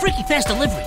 freaky fast delivery.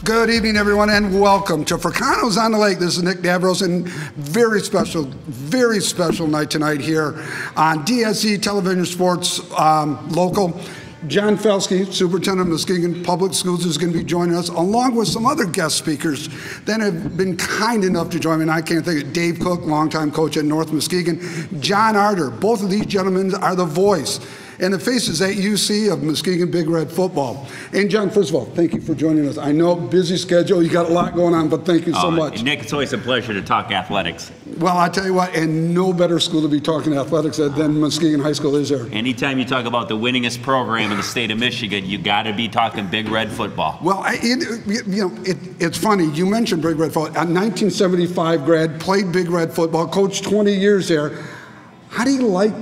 Good evening, everyone, and welcome to Fricano's on the Lake. This is Nick Davros, and very special night tonight here on DSE Television Sports Local. John Felski, Superintendent of Muskegon Public Schools, is going to be joining us, along with some other guest speakers that have been kind enough to join me. And I can't think of Dave Cook, longtime coach at North Muskegon, John Arter. Both of these gentlemen are the voice and the faces that you see of Muskegon Big Red football. And John, first of all, thank you for joining us. I know, busy schedule, you got a lot going on, but thank you so much. Nick, it's always a pleasure to talk athletics. Well, I tell you what, and no better school to be talking athletics than Muskegon High School, is there? Anytime you talk about the winningest program in the state of Michigan, you got to be talking Big Red football. Well, it's funny, you mentioned Big Red football. A 1975 grad, played Big Red football, coached 20 years there. How do you like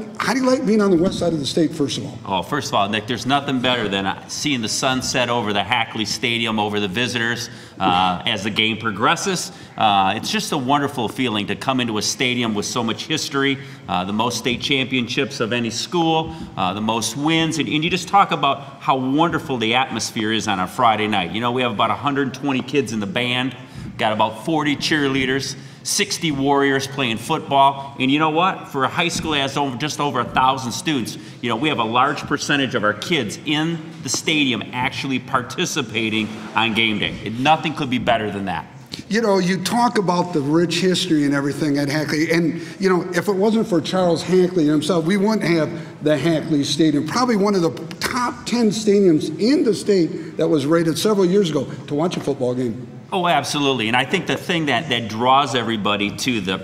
being on the west side of the state, first of all? Oh, first of all, Nick, there's nothing better than seeing the sun set over the Hackley Stadium, over the visitors as the game progresses. It's just a wonderful feeling to come into a stadium with so much history, the most state championships of any school, the most wins, and you just talk about how wonderful the atmosphere is on a Friday night. You know, we have about 120 kids in the band, got about 40 cheerleaders, 60 Warriors playing football, and you know what? For a high school that has just over 1,000 students, you know, we have a large percentage of our kids in the stadium actually participating on game day. Nothing could be better than that. You know, you talk about the rich history and everything at Hackley, and you know, if it wasn't for Charles Hackley himself, we wouldn't have the Hackley Stadium, probably one of the top 10 stadiums in the state that was rated several years ago to watch a football game. Oh, absolutely. And I think the thing that draws everybody to the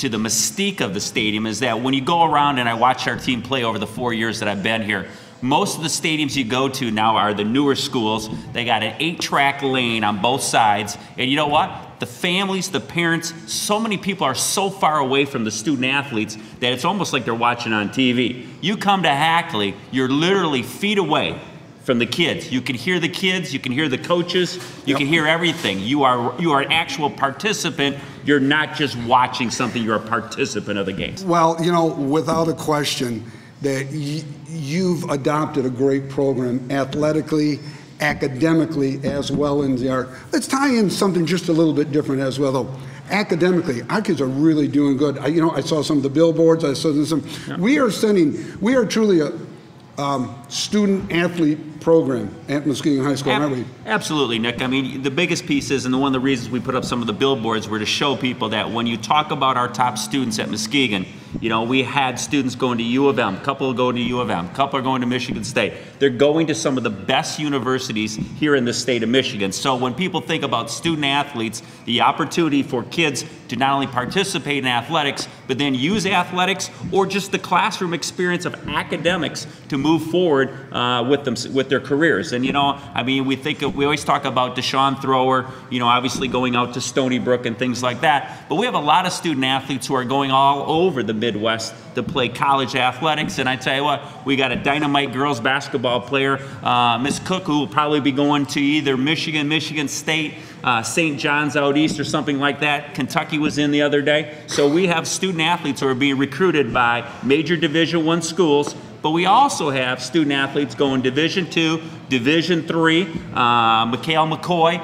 mystique of the stadium is that when you go around, and I watch our team play over the 4 years that I've been here, most of the stadiums you go to now are the newer schools. They got an 8-track lane on both sides. And you know what? The families, the parents, so many people are so far away from the student athletes that it's almost like they're watching on TV. You come to Hackley, you're literally feet away from the kids. You can hear the kids, you can hear the coaches, you can hear everything. You are an actual participant. You're not just watching something, you're a participant of the game. Well, you know, without a question that you've adopted a great program athletically, academically, as well in the art. Let's tie in something just a little bit different as well, though. Academically, our kids are really doing good. I saw some of the billboards, I saw some. Yeah. We are truly a student-athlete program at Muskegon High School, aren't we? Absolutely, Nick. I mean, the biggest piece is, and one of the reasons we put up some of the billboards were to show people that when you talk about our top students at Muskegon, you know, we had students going to U of M, a couple are going to U of M, a couple are going to Michigan State. They're going to some of the best universities here in the state of Michigan. So when people think about student athletes, the opportunity for kids to not only participate in athletics, but then use athletics or just the classroom experience of academics to move forward with their careers. And you know, I mean, we always talk about Deshaun Thrower, you know, obviously going out to Stony Brook and things like that. But we have a lot of student athletes who are going all over the Midwest to play college athletics. And I tell you what, we got a dynamite girls basketball player, Miss Cook, who will probably be going to either Michigan State, St. John's out east or something like that. Kentucky was in the other day. So we have student athletes who are being recruited by major Division I schools. But we also have student athletes going Division II, Division III. Mikhail McCoy,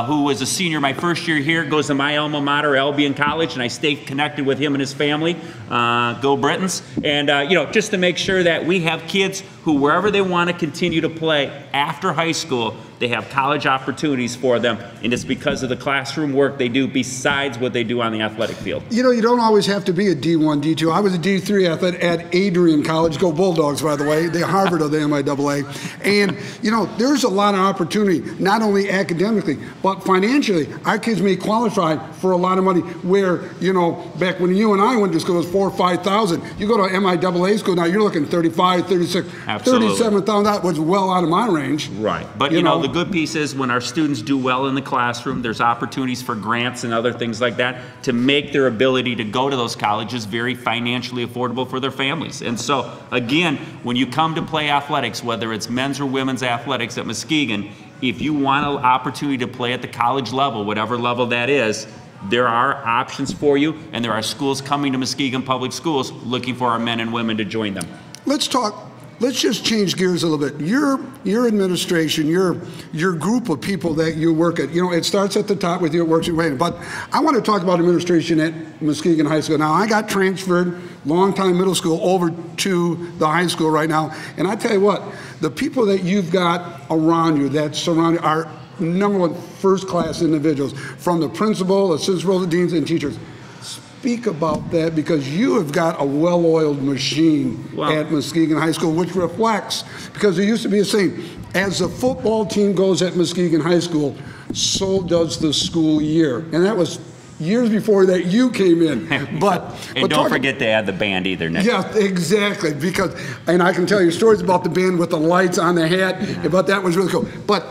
who was a senior my first year here, goes to my alma mater, Albion College, and I stay connected with him and his family. Go Britons. And, you know, just to make sure that we have kids who, wherever they want to continue to play after high school, they have college opportunities for them, and it's because of the classroom work they do besides what they do on the athletic field. You know, you don't always have to be a D1, D2. I was a D3 athlete at Adrian College. Go Bulldogs, by the way. The Harvard of the MIAA. And, you know, there's a lot of opportunity, not only academically, but financially. Our kids may qualify for a lot of money where, you know, back when you and I went to school, it was $4,000 or $5,000. You go to MIAA school now, you're looking $35,000, $36,000, $37,000. That was well out of my range. Right. But, you know, the good piece is when our students do well in the classroom, there's opportunities for grants and other things like that to make their ability to go to those colleges very financially affordable for their families. And so, again, when you come to play athletics, whether it's men's or women's athletics at Muskegon, if you want an opportunity to play at the college level, whatever level that is, there are options for you, and there are schools coming to Muskegon Public Schools looking for our men and women to join them. Let's talk let's just change gears a little bit. Your administration, your group of people that you work at, it starts at the top with you, it works your way in. But I want to talk about administration at Muskegon High School. Now, I got transferred, long-time middle school, over to the high school right now. And I tell you what, the people that you've got around you, that surround you, are number one, first-class individuals, from the principal, assistant principal, deans, and teachers. Speak about that, because you have got a well-oiled machine at Muskegon High School, which reflects, because there used to be a saying, as the football team goes at Muskegon High School, so does the school year. And that was years before that you came in. But don't forget to add the band either, Nick. Yeah, exactly. And I can tell you stories about the band with the lights on the hat, but that was really cool. But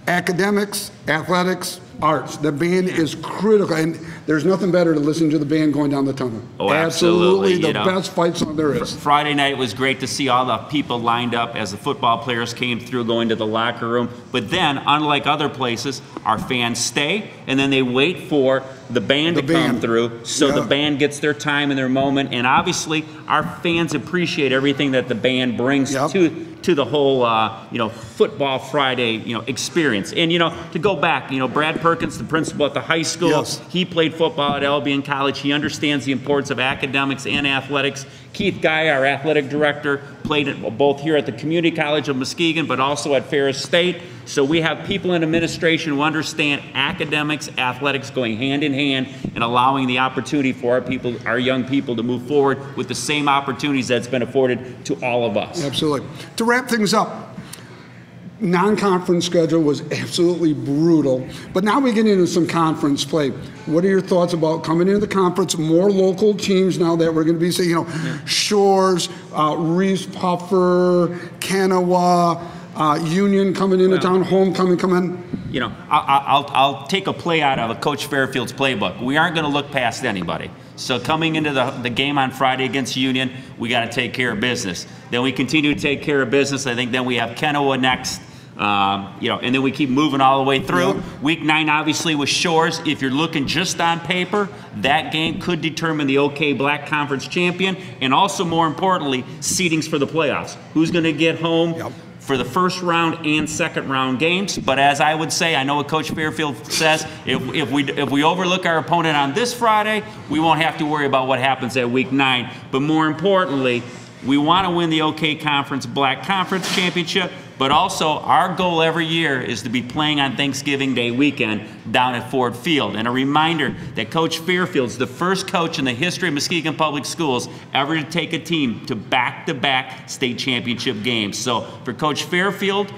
academics, athletics, arts, the band is critical, and there's nothing better than listening to the band going down the tunnel. Oh, absolutely. The best fight song there is. Friday night was great to see all the people lined up as the football players came through, going to the locker room. But then, unlike other places, our fans stay, and then they wait for the band to come through, so the band gets their time and their moment. And obviously, our fans appreciate everything that the band brings to the whole, football Friday, experience. And, to go back, Brad Perkins, the principal at the high school, he played football at Albion College. He understands the importance of academics and athletics. Keith Guy, our athletic director, played it both here at the Community College of Muskegon, but also at Ferris State. So we have people in administration who understand academics, athletics going hand in hand, and allowing the opportunity for our young people to move forward with the same opportunities that's been afforded to all of us. Absolutely. To wrap things up, non-conference schedule was absolutely brutal, but now we get into some conference play. What are your thoughts about coming into the conference, more local teams now that we're going to be seeing, Shores, Reese Puffer, Kanawha, Union coming into town, Homecoming coming. I'll take a play out of a Coach Fairfield's playbook. We aren't going to look past anybody. So coming into the game on Friday against Union, we got to take care of business. Then we continue to take care of business. I think then we have Kanawha next. And then we keep moving all the way through. Week 9, obviously, with Shores. If you're looking just on paper, that game could determine the OK Black Conference champion, and also, more importantly, seedings for the playoffs. Who's going to get home for the first round and second round games? But as I would say, I know what Coach Fairfield says, if we overlook our opponent on this Friday, we won't have to worry about what happens at week 9. But more importantly, we want to win the OK Conference Black Conference Championship, but also our goal every year is to be playing on Thanksgiving Day weekend down at Ford Field. And a reminder that Coach Fairfield's the first coach in the history of Muskegon Public Schools ever to take a team to back-to-back state championship games. So for Coach Fairfield,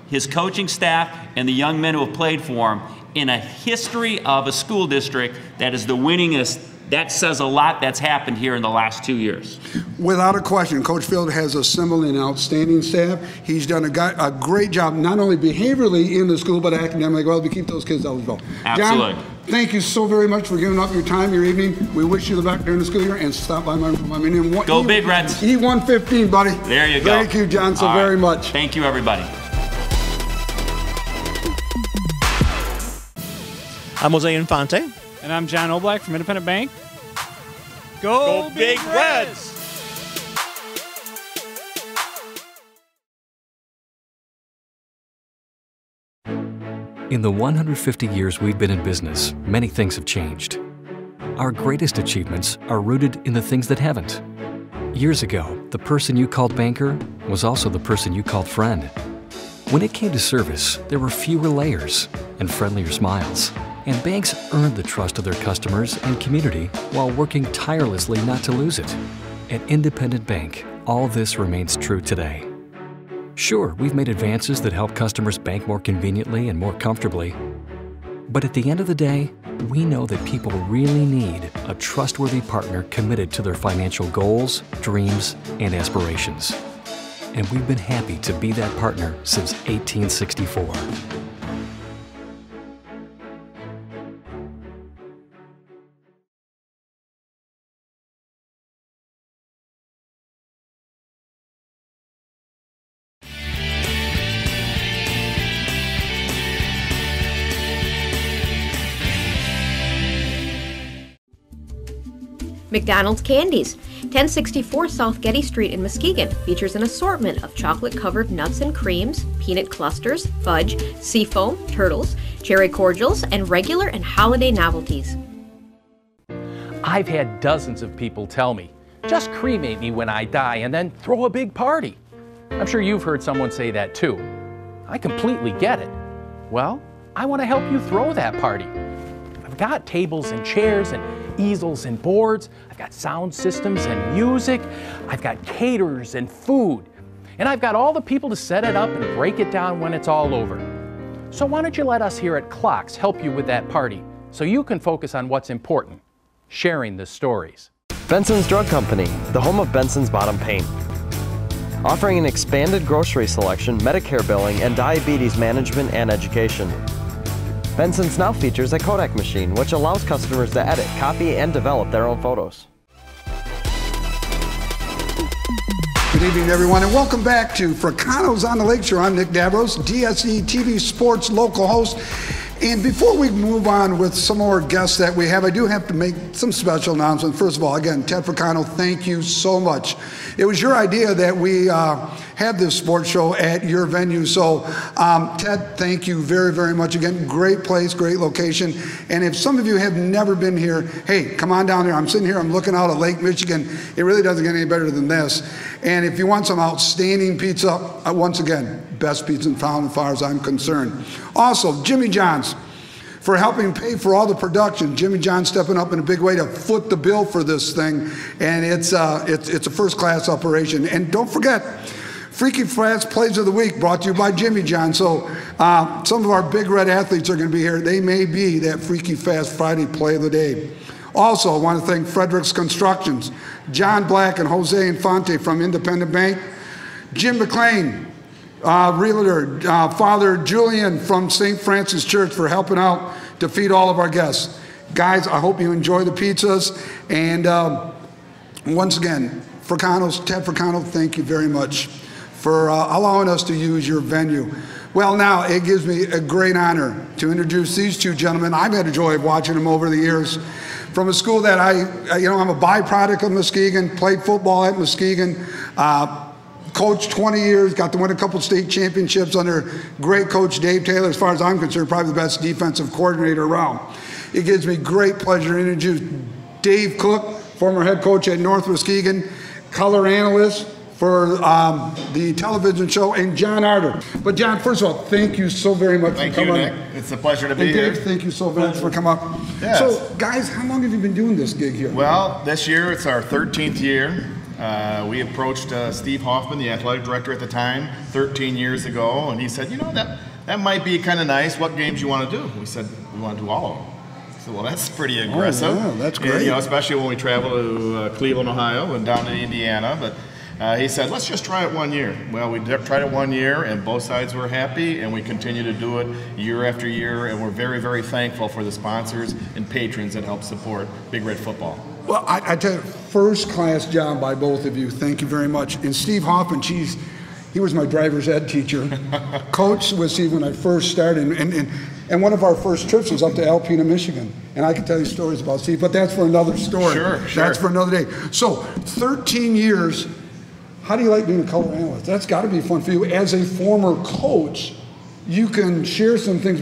his coaching staff, and the young men who have played for him, in a history of a school district that is the winningest, that says a lot that's happened here in the last 2 years. Without a question, Coach Field has assembled an outstanding staff. He's done a great job, not only behaviorally in the school, but academically well, to keep those kids eligible. Absolutely. John, thank you so very much for giving up your time, your evening. We wish you the best during the school year, and stop by my room. Go Big Reds. E115, buddy. There you go. Thank you, John, so very much. Thank you, everybody. I'm Jose Infante. And I'm John Oblak from Independent Bank. Go Big Reds! In the 150 years we've been in business, many things have changed. Our greatest achievements are rooted in the things that haven't. Years ago, the person you called banker was also the person you called friend. When it came to service, there were fewer layers and friendlier smiles. And banks earned the trust of their customers and community while working tirelessly not to lose it. At Independent Bank, all this remains true today. Sure, we've made advances that help customers bank more conveniently and more comfortably. But at the end of the day, we know that people really need a trustworthy partner committed to their financial goals, dreams, and aspirations. And we've been happy to be that partner since 1864. McDonald's candies. 1064 South Getty Street in Muskegon features an assortment of chocolate-covered nuts and creams, peanut clusters, fudge, seafoam, turtles, cherry cordials, and regular and holiday novelties. I've had dozens of people tell me, just cremate me when I die and then throw a big party. I'm sure you've heard someone say that too. I completely get it. Well, I want to help you throw that party. I've got tables and chairs and easels and boards. I've got sound systems and music. I've got caterers and food. And I've got all the people to set it up and break it down when it's all over. So why don't you let us here at Clocks help you with that party so you can focus on what's important, sharing the stories. Benson's Drug Company, the home of Benson's Bottom Pain. Offering an expanded grocery selection, Medicare billing, and diabetes management and education. Benson's now features a Kodak machine, which allows customers to edit, copy, and develop their own photos. Good evening, everyone, and welcome back to Fricano's on the Lakeshore. I'm Nick Davros, DSE TV Sports local host. And before we move on with some more guests that we have, I do have to make some special announcements. First of all, again, Ted Fricano, thank you so much. It was your idea that we have this sports show at your venue. So, Ted, thank you very, very much again. Great place, great location. And if some of you have never been here, hey, come on down here. I'm sitting here, I'm looking out at Lake Michigan. It really doesn't get any better than this. And if you want some outstanding pizza, once again, best pizza in town as far as I'm concerned. Also, Jimmy John's for helping pay for all the production. Jimmy John stepping up in a big way to foot the bill for this thing, and it's a first-class operation. And don't forget, Freaky Fast Plays of the Week brought to you by Jimmy John. So some of our Big Red athletes are going to be here. They may be that Freaky Fast Friday play of the day. Also, I want to thank Frederick's Constructions, John Black and Jose Infante from Independent Bank, Jim McLean, Realtor, Father Julian from St. Francis Church for helping out to feed all of our guests. Guys, I hope you enjoy the pizzas. And once again, Ted Fricano, thank you very much for allowing us to use your venue. Well, now it gives me a great honor to introduce these two gentlemen. I've had the joy of watching them over the years. From a school that I'm a byproduct of Muskegon, played football at Muskegon, coached 20 years, got to win a couple state championships under great coach Dave Taylor. As far as I'm concerned, probably the best defensive coordinator around. It gives me great pleasure to introduce Dave Cook, former head coach at North Muskegon, color analyst for the television show, and John Arter. But John, first of all, thank you so very much for coming. Thank you, Nick. It's a pleasure to be here. Dave, thank you so very much for coming up. Yes. So, guys, how long have you been doing this gig here? Well, this year it's our 13th year. We approached Steve Hoffman, the athletic director at the time, 13 years ago, and he said, you know, that might be kind of nice. What games you want to do? We said, we want to do all of them. I said, well, that's pretty aggressive. Oh, yeah, that's great. And, especially when we travel to Cleveland, Ohio, and down to Indiana. But he said, let's just try it 1 year. Well, we tried it 1 year, and both sides were happy, and we continue to do it year after year, and we're very, very thankful for the sponsors and patrons that help support Big Red football. Well, I tell you, first-class job by both of you. Thank you very much. And Steve Hoffman, he was my driver's ed teacher. Coach with Steve when I first started, and one of our first trips was up to Alpena, Michigan. And I can tell you stories about Steve, but that's for another story. Sure. That's for another day. So, 13 years. How do you like being a color analyst? That's got to be fun for you. As a former coach, you can share some things.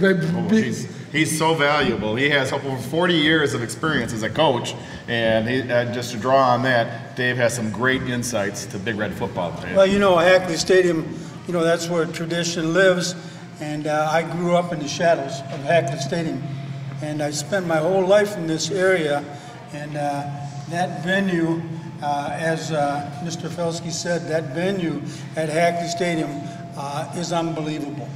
He's so valuable. He has over 40 years of experience as a coach, and just to draw on that, Dave has some great insights to Big Red football. Well, Hackley Stadium, that's where tradition lives, and I grew up in the shadows of Hackley Stadium, and I spent my whole life in this area, and that venue, as Mr. Felsky said, that venue at Hackley Stadium is unbelievable.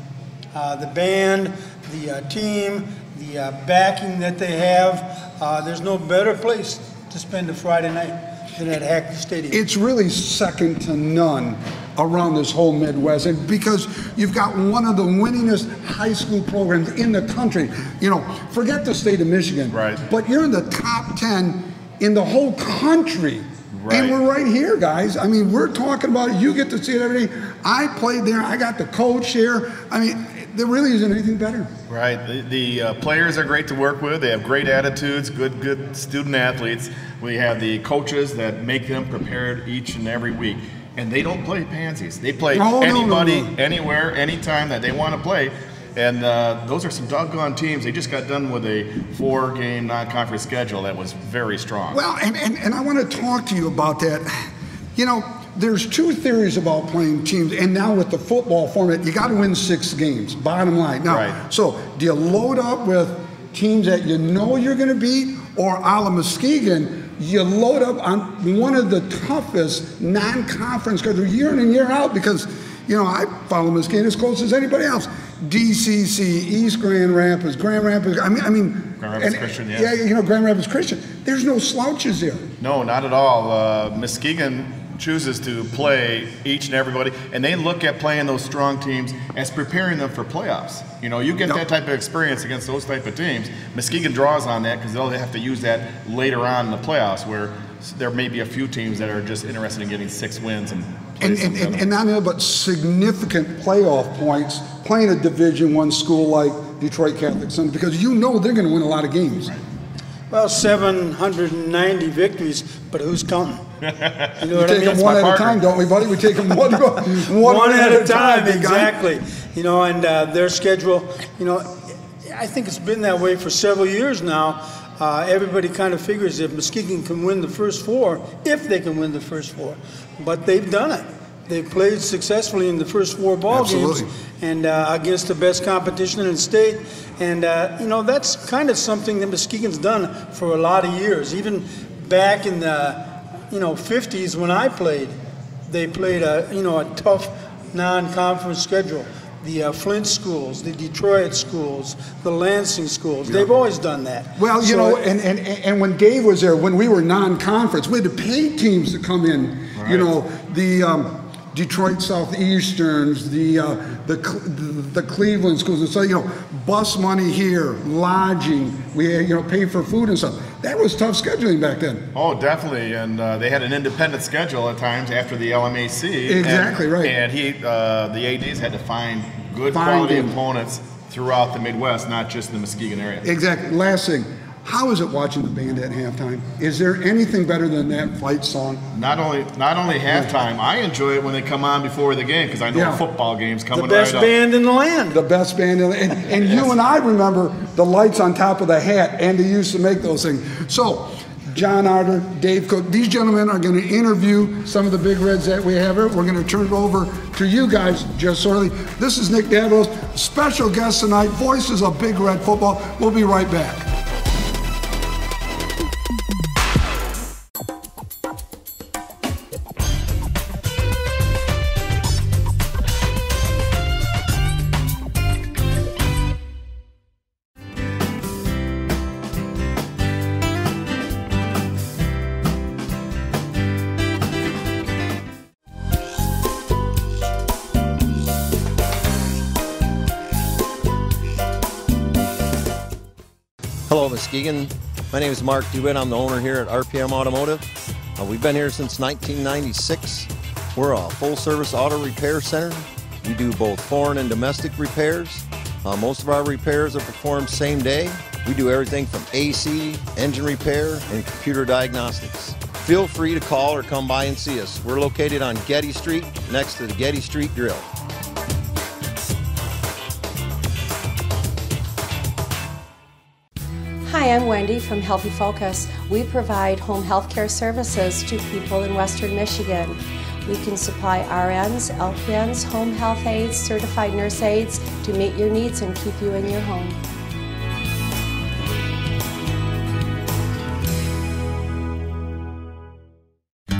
The band, the team, the backing that they have, there's no better place to spend a Friday night than at Hackley Stadium. It's really second to none around this whole Midwest, and because you've got one of the winningest high school programs in the country. Forget the state of Michigan, right? But you're in the top 10 in the whole country. Right. And we're right here, guys. I mean, we're talking about it. You get to see it every day. I played there. I got to coach here. I mean, there really isn't anything better. Right. The players are great to work with. They have great attitudes, good student athletes. We have the coaches that make them prepared each and every week. And they don't play pansies. They play anybody, anywhere, anytime that they want to play. And those are some doggone teams. They just got done with a 4-game non-conference schedule that was very strong. Well, and I want to talk to you about that. You know, there's 2 theories about playing teams, and now with the football format, you got to win 6 games, bottom line. Now, so do you load up with teams that you know you're going to beat, or a la Muskegon, you load up on one of the toughest non-conference schedules year in and year out? Because, you know, I follow Muskegon as close as anybody else. DCC, East Grand Rapids, Grand Rapids, I mean Grand Rapids Christian, yes. Yeah, you know, Grand Rapids Christian. There's no slouches there. No, not at all. Muskegon chooses to play each and everybody, and they look at playing those strong teams as preparing them for playoffs. You know, you get that type of experience against those type of teams. Muskegon draws on that because they'll have to use that later on in the playoffs, where there may be a few teams that are just interested in getting 6 wins and not only but significant playoff points playing a Division I school like Detroit Catholic Center, because you know they're going to win a lot of games. Right. Well, 790 victories, but who's counting? You know what I mean? We take them one at a time, don't we, buddy? We take them one at a time, exactly. You know, and their schedule, you know, I think it's been that way for several years now. Everybody kind of figures if Muskegon can win the first 4, if they can win the first 4. But they've done it. They've played successfully in the first 4 ball games and against the best competition in the state. And, you know, that's kind of something that Muskegon's done for a lot of years. Even back in the, you know, 50s when I played, they played a, you know, a tough non-conference schedule. The Flint schools, the Detroit schools, the Lansing schools, they've always done that. Well, you know, and when Dave was there, when we were non-conference, we had to pay teams to come in. Right. You know, the Detroit Southeasterns, the Cleveland schools, and so, you know, bus money here, lodging, we had, you know, pay for food and stuff. That was tough scheduling back then. Oh, definitely, and they had an independent schedule at times after the LMAC. Exactly, right. And the ADs had to find good quality opponents throughout the Midwest, not just the Muskegon area. Exactly. Last thing, how is it watching the band at halftime? Is there anything better than that fight song? Not only halftime, I enjoy it when they come on before the game, because I know a football game's coming right up. The best band in the land. The best band in the land. And you and I remember the lights on top of the hat, and they used to make those things. So, John Arter, Dave Cook, these gentlemen are going to interview some of the Big Reds that we have here. We're going to turn it over to you guys just shortly. This is Nick Davros, special guest tonight, voices of Big Red football. We'll be right back. Hello, Muskegon. My name is Mark DeWitt. I'm the owner here at RPM Automotive. We've been here since 1996. We're a full-service auto repair center. We do both foreign and domestic repairs. Most of our repairs are performed same day. We do everything from AC, engine repair, and computer diagnostics. Feel free to call or come by and see us. We're located on Getty Street, next to the Getty Street Grill. Hi, I'm Wendy from Healthy Focus. We provide home health care services to people in Western Michigan. We can supply RNs, LPNs, home health aides, certified nurse aides to meet your needs and keep you in your home.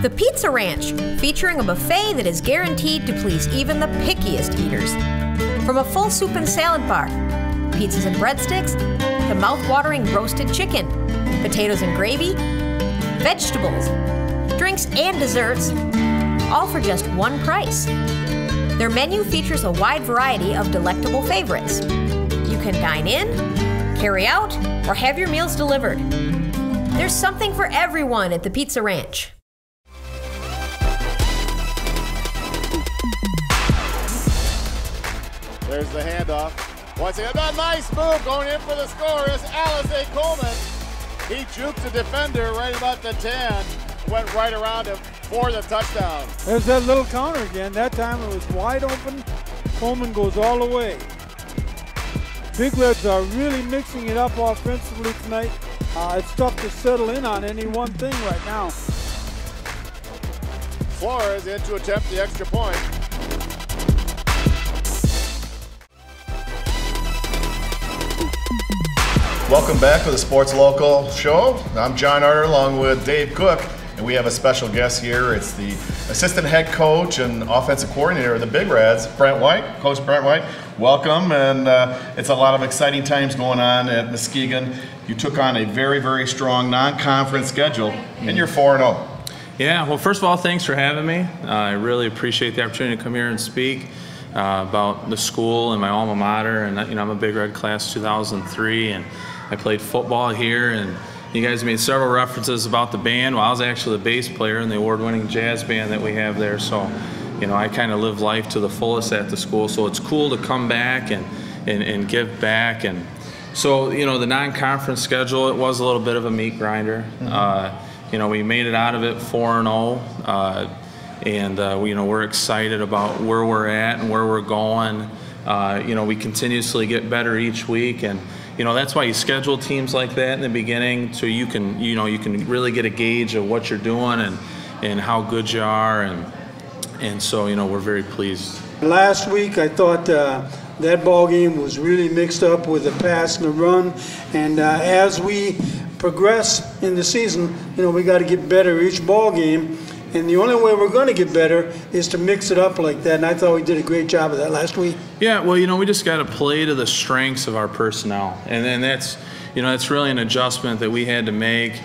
The Pizza Ranch, featuring a buffet that is guaranteed to please even the pickiest eaters. From a full soup and salad bar, pizzas and breadsticks, to mouth-watering roasted chicken, potatoes and gravy, vegetables, drinks and desserts, all for just one price. Their menu features a wide variety of delectable favorites. You can dine in, carry out, or have your meals delivered. There's something for everyone at the Pizza Ranch. There's the handoff. Once again, a nice move going in for the score is Alize Coleman. He juked the defender right about the 10, went right around him for the touchdown. There's that little counter again. That time it was wide open. Coleman goes all the way. Big Reds are really mixing it up offensively tonight. It's tough to settle in on any one thing right now. Flores in to attempt the extra point. Welcome back to the Sports Local Show. I'm John Arter along with Dave Cook, and we have a special guest here. It's the assistant head coach and offensive coordinator of the Big Reds, Brent White. Coach Brent White, welcome. And it's a lot of exciting times going on at Muskegon. You took on a very, very strong non-conference schedule, and you're 4-0. Yeah, well, first of all, thanks for having me. I really appreciate the opportunity to come here and speak about the school and my alma mater. And I'm a Big Red class 2003, and I played football here. And you guys made several references about the band. Well, I was actually the bass player in the award-winning jazz band that we have there. So, I kind of live life to the fullest at the school. So it's cool to come back and give back. And so, the non-conference schedule, it was a little bit of a meat grinder. We made it out of it 4-0, and we're excited about where we're at and where we're going. We continuously get better each week, and that's why you schedule teams like that in the beginning, so you can really get a gauge of what you're doing and how good you are, and so we're very pleased. Last week I thought that ball game was really mixed up with the pass and the run, and as we progress in the season, we got to get better each ball game, and the only way we're going to get better is to mix it up like that, and I thought we did a great job of that last week. Yeah, well, we just got to play to the strengths of our personnel, and then that's really an adjustment that we had to make,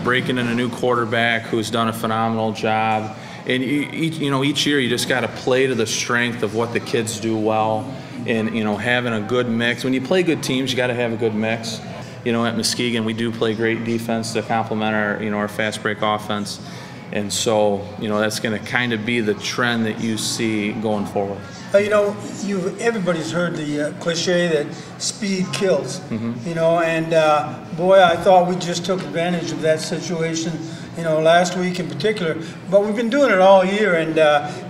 breaking in a new quarterback who's done a phenomenal job, and each year you just got to play to the strength of what the kids do well, and having a good mix. When you play good teams, you got to have a good mix. At Muskegon, we do play great defense to complement our fast break offense. And so, that's going to kind of be the trend that you see going forward. Everybody's heard the cliche that speed kills, and boy, I thought we just took advantage of that situation, last week in particular. But we've been doing it all year, and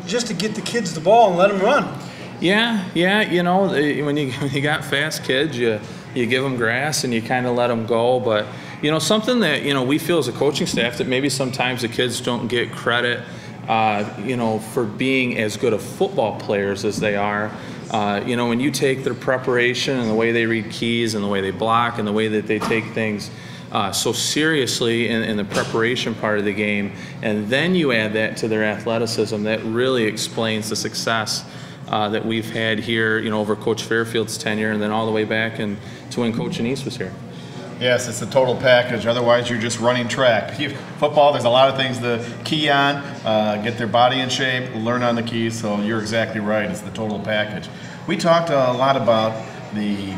just to get the kids the ball and let them run. Yeah, when you got fast kids, you give them grass and you kind of let them go. But, something that, we feel as a coaching staff that maybe sometimes the kids don't get credit, for being as good of football players as they are. When you take their preparation and the way they read keys and the way they block and the way that they take things so seriously in the preparation part of the game, and then you add that to their athleticism, that really explains the success that we've had here, over Coach Fairfield's tenure, and then all the way back and to when Coach Anise was here. Yes, it's a total package. Otherwise, you're just running track. Football, there's a lot of things to key on, get their body in shape, learn on the keys. So you're exactly right. It's the total package. We talked a lot about the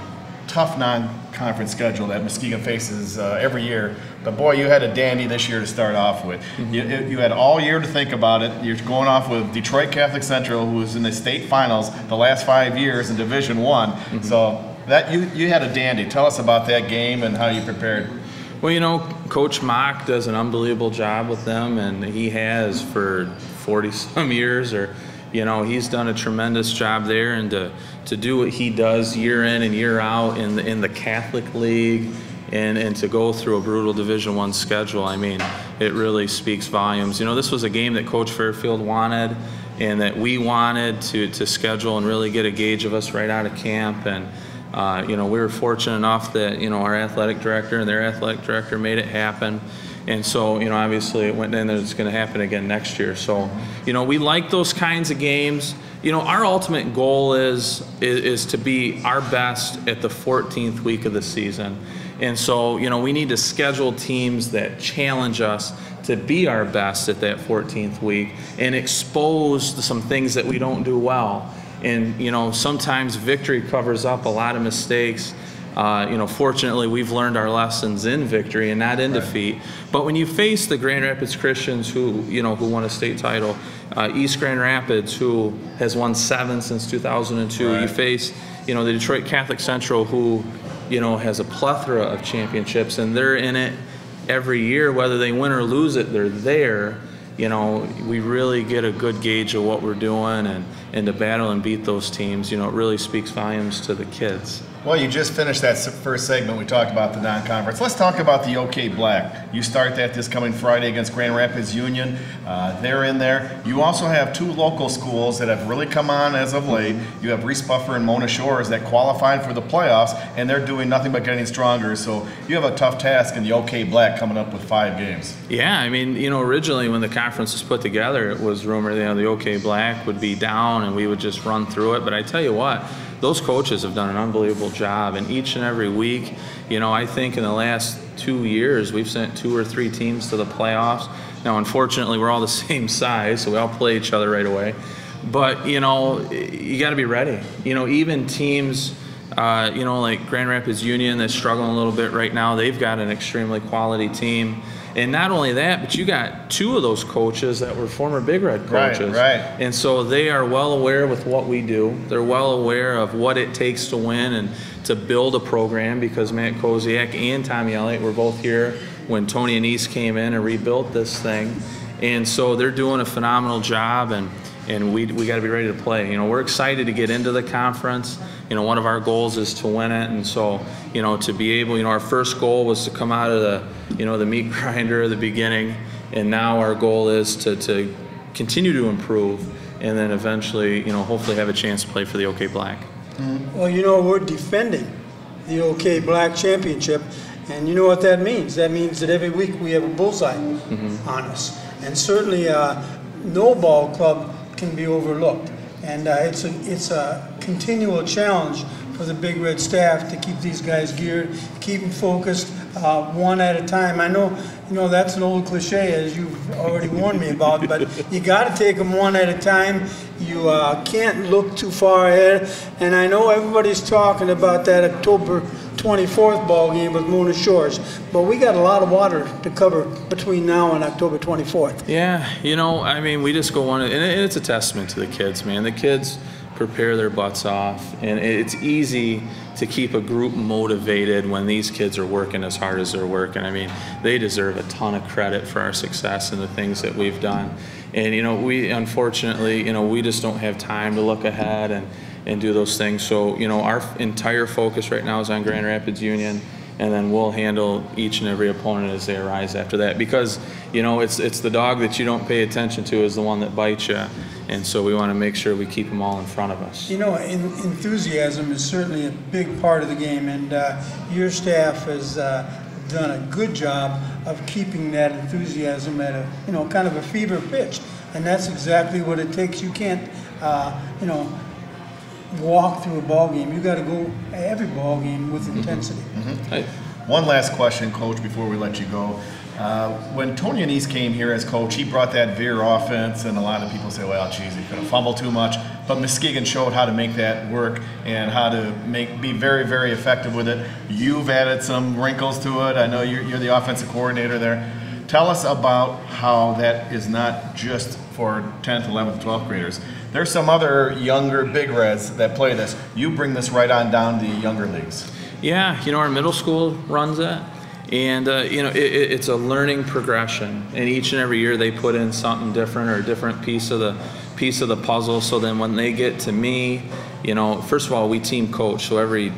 tough non-conference schedule that Muskegon faces every year. But boy, you had a dandy this year to start off with. You had all year to think about it. You're going off with Detroit Catholic Central, who was in the state finals the last 5 years in Division I. So that you had a dandy. Tell us about that game and how you prepared. Well, Coach Mock does an unbelievable job with them, and he has for 40-some years. He's done a tremendous job there, and to do what he does year in and year out in the Catholic League, and to go through a brutal Division I schedule, it really speaks volumes. This was a game that Coach Fairfield wanted, and that we wanted to schedule and really get a gauge of us right out of camp. And we were fortunate enough that our athletic director and their athletic director made it happen. And so, obviously it went in and it's going to happen again next year. So, we like those kinds of games. Our ultimate goal is to be our best at the 14th week of the season. And so, we need to schedule teams that challenge us to be our best at that 14th week and expose some things that we don't do well. And, sometimes victory covers up a lot of mistakes. Fortunately, we've learned our lessons in victory and not in defeat. But when you face the Grand Rapids Christians, who won a state title, East Grand Rapids, who has won 7 since 2002, you face, you know, the Detroit Catholic Central, who, you know, has a plethora of championships, and they're in it every year, whether they win or lose it, they're there. You know, we really get a good gauge of what we're doing, and to battle and beat those teams, you know, it really speaks volumes to the kids. Well, you just finished that first segment. We talked about the non-conference. Let's talk about the OK Black. You start that this coming Friday against Grand Rapids Union. They're in there. You also have two local schools that have really come on as of late. You have Reese Buffer and Mona Shores that qualified for the playoffs, and they're doing nothing but getting stronger. So you have a tough task in the OK Black coming up with 5 games. Yeah, I mean, you know, originally when the conference was put together, it was rumored, you know, the OK Black would be down and we would just run through it. But I tell you what, those coaches have done an unbelievable job, and each and every week, you know, I think in the last 2 years we've sent 2 or 3 teams to the playoffs. Now, unfortunately, we're all the same size, so we all play each other right away. But, you know, you got to be ready. You know, even teams, you know, like Grand Rapids Union that's struggling a little bit right now, they've got an extremely quality team. And not only that, but you got 2 of those coaches that were former Big Red coaches. Right. And so they are well aware with what we do. They're well aware of what it takes to win and to build a program, because Matt Koziak and Tommy Elliott were both here when Tony Anise came in and rebuilt this thing. And so they're doing a phenomenal job, and we got to be ready to play. You know, we're excited to get into the conference. You know, one of our goals is to win it, and so, you know, to be able, you know, our first goal was to come out of the, you know, the meat grinder at the beginning, and now our goal is to continue to improve, and then eventually, you know, hopefully have a chance to play for the OK Black. Well, you know, we're defending the OK Black Championship, and you know what that means. That means that every week we have a bullseye on us, and certainly no ball club can be overlooked. And it's a continual challenge for the Big Red staff to keep these guys geared, keep them focused, one at a time. I know, you know, that's an old cliche, as you've already warned me about, but you got to take them one at a time. You can't look too far ahead. And I know everybody's talking about that October 24th ball game with Mona Shores, but we got a lot of water to cover between now and October 24th. Yeah, you know, I mean, we just go on, and it's a testament to the kids, man. The kids prepare their butts off, and it's easy to keep a group motivated when these kids are working as hard as they're working. I mean, they deserve a ton of credit for our success and the things that we've done. And, you know, we, unfortunately, you know, we just don't have time to look ahead and do those things. So, you know, our entire focus right now is on Grand Rapids Union, and then we'll handle each and every opponent as they arise after that. Because, you know, it's the dog that you don't pay attention to is the one that bites you. And so we want to make sure we keep them all in front of us. You know, enthusiasm is certainly a big part of the game, and your staff has done a good job of keeping that enthusiasm at a, you know, kind of a fever pitch. And that's exactly what it takes. You can't, you know, walk through a ball game. You got to go every ball game with intensity. One last question, Coach, before we let you go. When Tony Anise came here as coach, he brought that veer offense, and a lot of people say, well, geez, he could have fumbled too much. But Muskegon showed how to make that work and how to be very, very effective with it. You've added some wrinkles to it. I know you're the offensive coordinator there. Tell us about how that is not just for 10th, 11th, 12th graders. There's some other younger Big Reds that play this. You bring this right on down to the younger leagues. Yeah, you know, our middle school runs it. And, you know, it's a learning progression. And each and every year they put in something different or a different piece of the puzzle. So then when they get to me, you know, first of all, we team coach. So every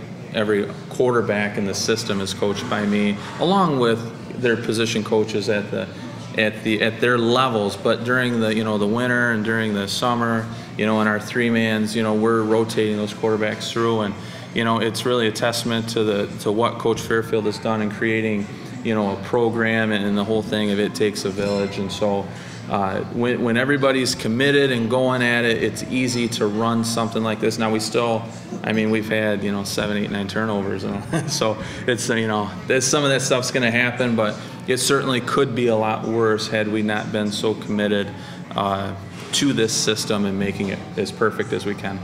quarterback in the system is coached by me, along with their position coaches at their levels. But during the, you know, the winter and during the summer, you know, in our 3-mans, you know, we're rotating those quarterbacks through. And, you know, it's really a testament to what Coach Fairfield has done in creating, you know, a program and the whole thing of it takes a village. And so when everybody's committed and going at it, it's easy to run something like this. Now we still, I mean, we've had, you know, 7, 8, 9 turnovers. So it's, you know, some of that stuff's going to happen, but it certainly could be a lot worse had we not been so committed to this system and making it as perfect as we can.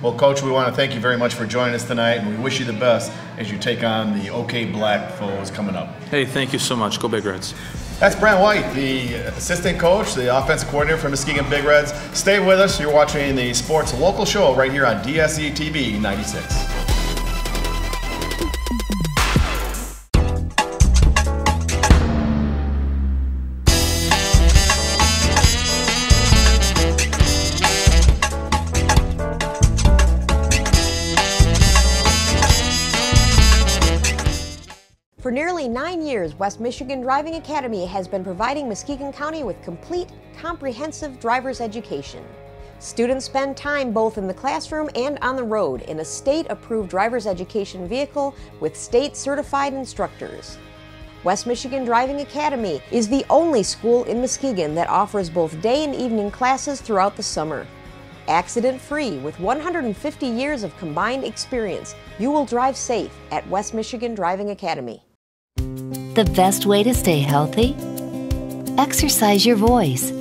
Well, Coach, we want to thank you very much for joining us tonight, and we wish you the best as you take on the OK Black foes coming up. Hey, thank you so much. Go Big Reds. That's Brent White, the assistant coach, the offensive coordinator for Muskegon Big Reds. Stay with us. You're watching the Sports Local Show right here on DSE TV 96. For nearly 9 years, West Michigan Driving Academy has been providing Muskegon County with complete, comprehensive driver's education. Students spend time both in the classroom and on the road in a state-approved driver's education vehicle with state-certified instructors. West Michigan Driving Academy is the only school in Muskegon that offers both day and evening classes throughout the summer. Accident-free with 150 years of combined experience, you will drive safe at West Michigan Driving Academy. The best way to stay healthy? Exercise your voice.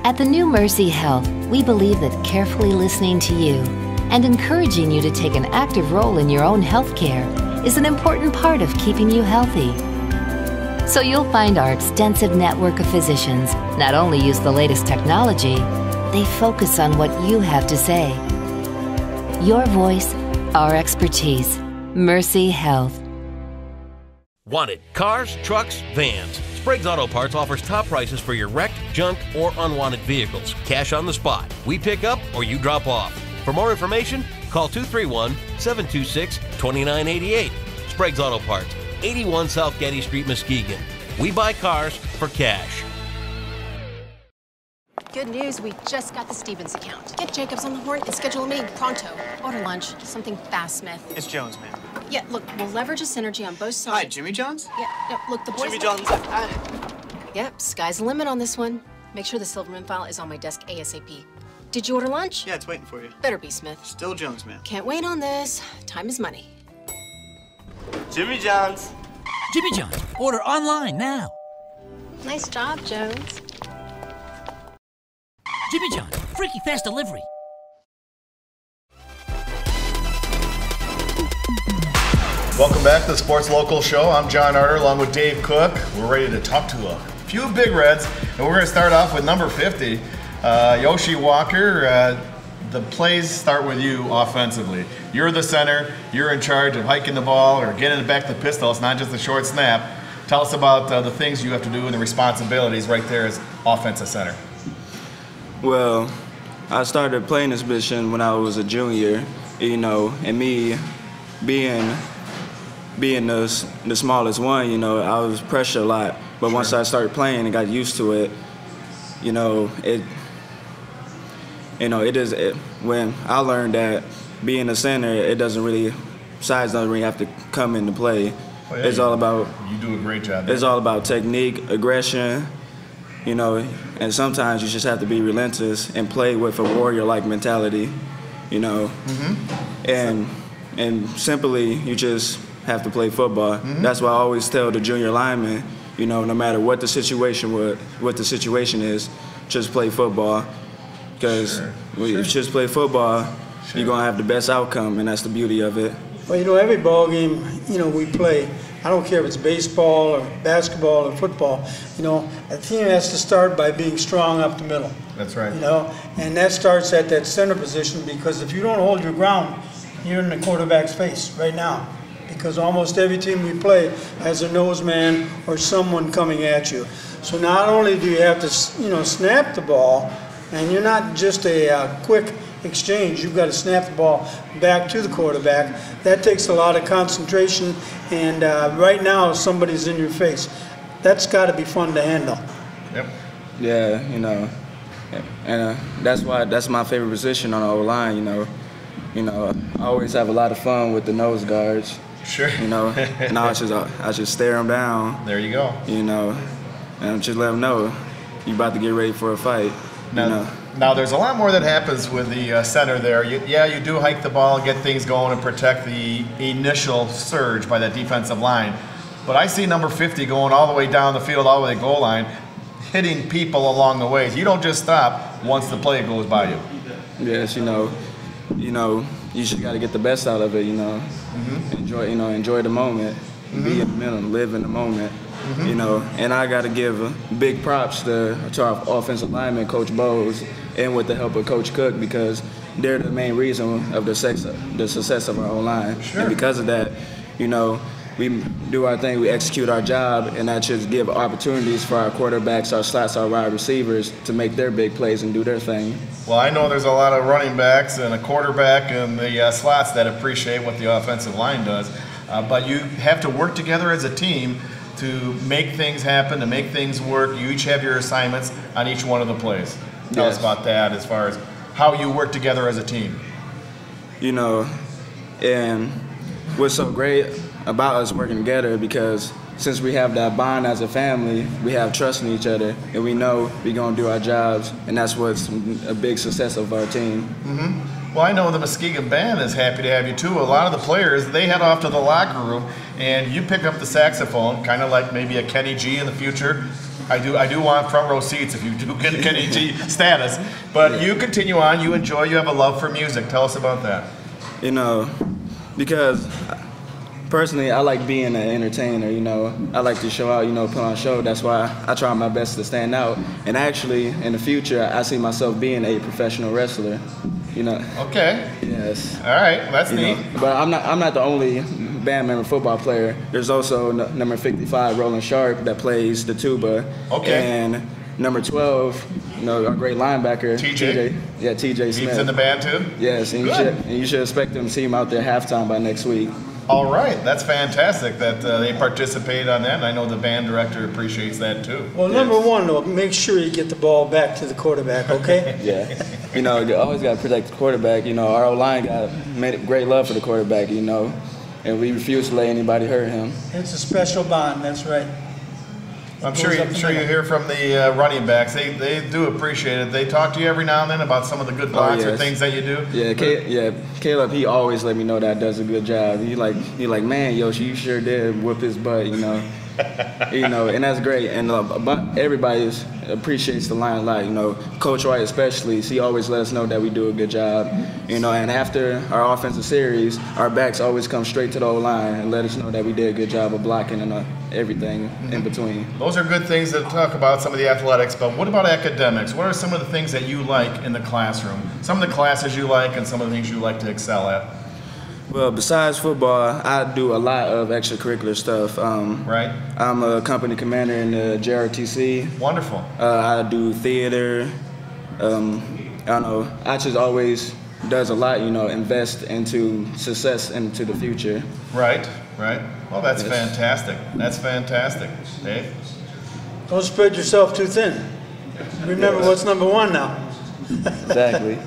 At the new Mercy Health, we believe that carefully listening to you and encouraging you to take an active role in your own health care is an important part of keeping you healthy. So you'll find our extensive network of physicians not only use the latest technology, they focus on what you have to say. Your voice, our expertise. Mercy Health. Wanted cars, trucks, vans. Sprague's Auto Parts offers top prices for your wrecked, junk, or unwanted vehicles. Cash on the spot. We pick up or you drop off. For more information, call 231-726-2988. Sprague's Auto Parts, 81 South Getty Street, Muskegon. We buy cars for cash. Good news, we just got the Stevens account. Get Jacobs on the horn and schedule a meeting pronto. Order lunch, something fast, Smith. It's Jones, man. Yeah, look, we'll leverage a synergy on both sides. Hi, Jimmy Jones? Yeah, no, look, the boys... Jimmy Jones. Yep, sky's the limit on this one. Make sure the Silverman file is on my desk ASAP. Did you order lunch? Yeah, it's waiting for you. Better be, Smith. Still Jones, man. Can't wait on this. Time is money. Jimmy Jones. Jimmy Jones, order online now. Nice job, Jones. Jimmy John's, freaky fast delivery. Welcome back to the Sports Local Show. I'm John Arter along with Dave Cook. We're ready to talk to a few Big Reds, and we're going to start off with number 50, Yoshi Walker. The plays start with you offensively. You're the center. You're in charge of hiking the ball or getting it back to the pistol. It's not just a short snap. Tell us about the things you have to do and the responsibilities right there as offensive center. Well, I started playing this position when I was a junior, you know, and me being the smallest one, you know, I was pressured a lot. But once I started playing and got used to it, you know, when I learned that being a center, size doesn't really have to come into play. Oh, yeah, it's all about. You do a great job. It's all about technique, aggression, you know, and sometimes you just have to be relentless and play with a warrior-like mentality, you know, and simply you just have to play football. That's why I always tell the junior linemen, you know, no matter what the situation is, just play football, because when you just play football, you're gonna have the best outcome, and that's the beauty of it. Well, you know, every ball game, you know, we play. I don't care if it's baseball or basketball or football. You know, a team has to start by being strong up the middle. That's right. You know, and that starts at that center position, because if you don't hold your ground, you're in the quarterback's face right now. Because almost every team we play has a nose man or someone coming at you. So not only do you have to, you know, snap the ball, and you're not just a quick exchange, you've got to snap the ball back to the quarterback. That takes a lot of concentration, and right now somebody's in your face. That's got to be fun to handle. Yep. Yeah, you know, and that's my favorite position on the O-line. You know, I always have a lot of fun with the nose guards. Sure. You know, and I just stare them down. There you go. You know, and just let them know you about to get ready for a fight. Now, there's a lot more that happens with the center there. You do hike the ball, get things going, and protect the initial surge by that defensive line. But I see number 50 going all the way down the field, all the way to the goal line, hitting people along the way. You don't just stop once the play goes by you. Yes, you know, you just got to get the best out of it. You know, enjoy the moment, be in the middle, live in the moment. You know, and I got to give big props to our offensive lineman, Coach Bowes, and with the help of Coach Cook, because they're the main reason of the success of our O-line. Sure. And because of that, you know, we do our thing, we execute our job, and that should give opportunities for our quarterbacks, our slots, our wide receivers to make their big plays and do their thing. Well, I know there's a lot of running backs and a quarterback and the slots that appreciate what the offensive line does, but you have to work together as a team to make things happen, to make things work. You each have your assignments on each one of the plays. Tell us about that as far as how you work together as a team. You know, and what's so great about us working together, because since we have that bond as a family, we have trust in each other, and we know we're going to do our jobs, and that's what's a big success of our team. Well, I know the Muskegon band is happy to have you too. A lot of the players, they head off to the locker room, and you pick up the saxophone, kind of like maybe a Kenny G in the future. I do want front row seats if you do get Kenny G status. But you continue on, you enjoy, you have a love for music. Tell us about that. You know, because personally, I like being an entertainer, you know. I like to show out, you know, put on a show. That's why I try my best to stand out. And actually, in the future, I see myself being a professional wrestler, you know. Okay. Yes. All right, that's you neat. know, but I'm not the only band member football player. There's also number 55, Roland Sharp, that plays the tuba. Okay. And number 12, you know, our great linebacker, TJ. Yeah, TJ Smith. He's in the band too? Yes, and you should expect them to see him out there halftime by next week. All right, that's fantastic that they participate on that, and I know the band director appreciates that too. Well, number one, though, make sure you get the ball back to the quarterback, okay? Yeah. You know, you always got to protect the quarterback. You know, our O-line made great love for the quarterback, you know, and we refuse to let anybody hurt him. It's a special bond, that's right. I'm sure you hear from the running backs. They do appreciate it. They talk to you every now and then about some of the good blocks or things that you do. Yeah, Caleb, he always let me know that I does a good job. He like, man, Yoshi, you sure did whoop his butt, you know. You know, and that's great. And but everybody appreciates the line a lot. You know, Coach White especially, he always let us know that we do a good job. You know, and after our offensive series, our backs always come straight to the O-line and let us know that we did a good job of blocking and everything in between. Those are good things to talk about, some of the athletics, but what about academics? What are some of the things that you like in the classroom? Some of the classes you like and some of the things you like to excel at? Well, besides football, I do a lot of extracurricular stuff. Right. I'm a company commander in the JRTC. Wonderful. I do theater. I don't know. I just always does a lot, you know, invest into success into the future. Right. Well, that's fantastic. That's fantastic. Dave? Don't spread yourself too thin. Remember what's number one now. Exactly.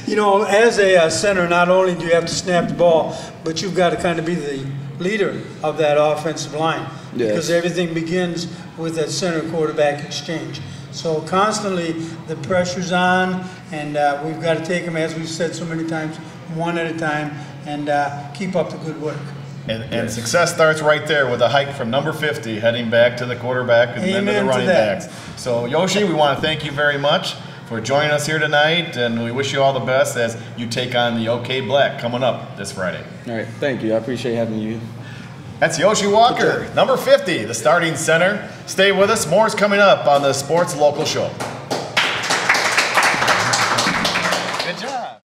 You know, as a center, not only do you have to snap the ball, but you've got to kind of be the leader of that offensive line. Yes. Because everything begins with that center quarterback exchange. So constantly the pressure's on, and we've got to take them, as we've said so many times, one at a time, and keep up the good work. And success starts right there with a hike from number 50 heading back to the quarterback and then to the running backs. So Yoshi, we want to thank you very much for joining us here tonight, and we wish you all the best as you take on the OK Black coming up this Friday. All right, thank you. I appreciate having you. That's Yoshi Walker, number 50, the starting center. Stay with us. More is coming up on the Sports Local Show. Good job.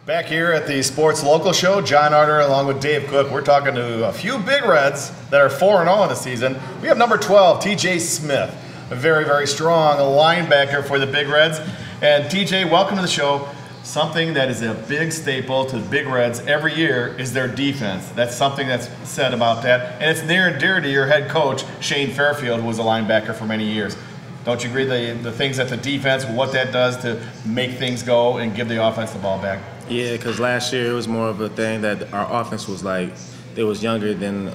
Back here at the Sports Local Show, John Arter along with Dave Cook. We're talking to a few Big Reds that are 4-0 in the season. We have number 12, TJ Smith, a very, very strong linebacker for the Big Reds. And TJ, welcome to the show. Something that is a big staple to the Big Reds every year is their defense. That's something that's said about that. And it's near and dear to your head coach, Shane Fairfield, who was a linebacker for many years. Don't you agree the things that the defense, what that does to make things go and give the offense the ball back? Yeah, because last year it was more of a thing that our offense was like, it was younger than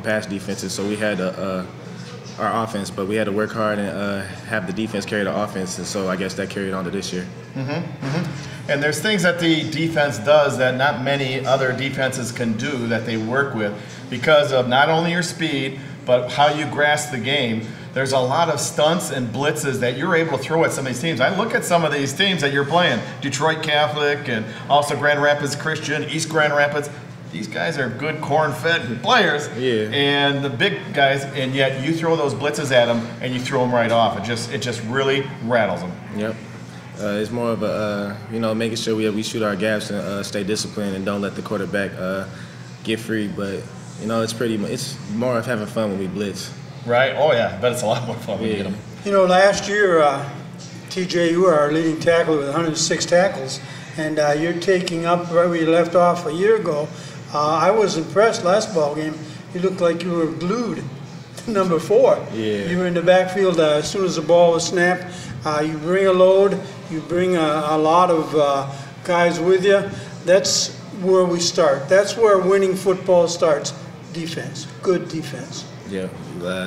past defenses, so we had our offense, but we had to work hard and have the defense carry the offense, and so I guess that carried on to this year. And there's things that the defense does that not many other defenses can do that they work with because of not only your speed, but how you grasp the game. There's a lot of stunts and blitzes that you're able to throw at some of these teams. I look at some of these teams that you're playing, Detroit Catholic and also Grand Rapids Christian, East Grand Rapids. these guys are good corn-fed players, and the big guys, and yet you throw those blitzes at them and you throw them right off. It just really rattles them. Yep. It's more of a, making sure we shoot our gaps and stay disciplined and don't let the quarterback get free. But, it's more of having fun when we blitz. Right? Oh, yeah. I bet it's a lot more fun when you get them. Last year, TJ, you were our leading tackler with 106 tackles, and you're taking up right where you left off a year ago. I was impressed last ball game. You looked like you were glued to number 4. Yeah. You were in the backfield as soon as the ball was snapped. You bring a load. You bring a lot of guys with you. That's where we start. That's where winning football starts. Defense. Good defense. Yeah.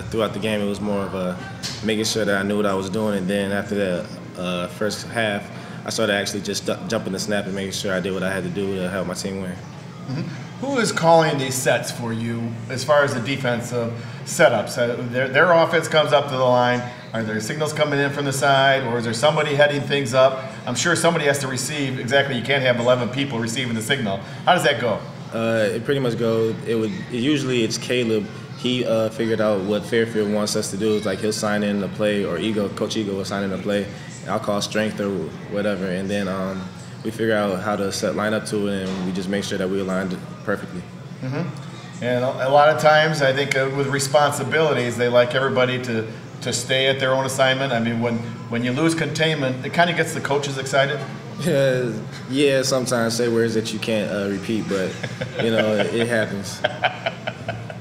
Throughout the game, it was more of making sure that I knew what I was doing, and then after the first half, I started actually just jumping the snap and making sure I did what I had to do to help my team win. Mm-hmm. Who is calling these sets for you as far as the defensive setups? Their offense comes up to the line. Are there signals coming in from the side, or is there somebody heading things up? I'm sure somebody has to receive. Exactly, you can't have 11 people receiving the signal. How does that go? It pretty much goes. Usually it's Caleb. He figured out what Fairfield wants us to do. It's like he'll sign in the play, or Coach Ego will sign in the play. I'll call strength or whatever, and then we figure out how to line up to it, and we just make sure that we aligned perfectly. Mm-hmm. And a lot of times, I think with responsibilities, they like everybody to stay at their own assignment. I mean, when you lose containment, it kind of gets the coaches excited. Yeah, sometimes say words that you can't repeat, but, it happens.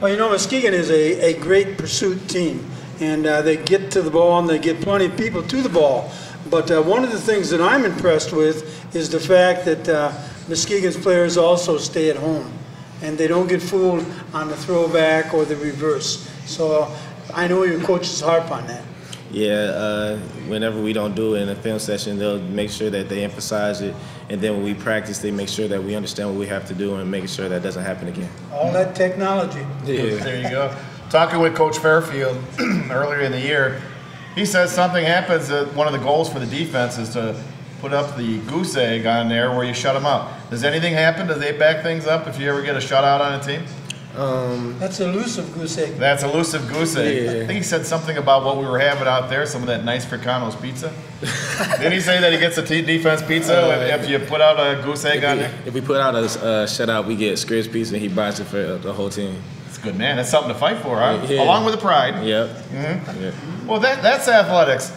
Well, Muskegon is a great pursuit team, and they get to the ball and they get plenty of people to the ball. But one of the things that I'm impressed with is the fact that Muskegon's players also stay at home, and they don't get fooled on the throwback or the reverse. So I know your coaches harp on that. Yeah, whenever we don't do it in a film session, they'll make sure that they emphasize it. And then when we practice, they make sure that we understand what we have to do and making sure that doesn't happen again. All that technology. Yeah. There you go. Talking with Coach Fairfield earlier in the year, he says something happens that one of the goals for the defense is to put up the goose egg on there where you shut them out. Does anything happen? Do they back things up if you ever get a shutout on a team? That's elusive goose egg. That's elusive goose egg. Yeah. I think he said something about what we were having out there, some of that nice Fricano's pizza. Didn't he say that he gets a defense pizza if you put out a goose egg on there? If we put out a shutout, we get Scripps pizza, and he buys it for the whole team. That's good, man. That's something to fight for, huh? Yeah. Along with the pride. Yep. Mm-hmm. Yep. Well, that's athletics.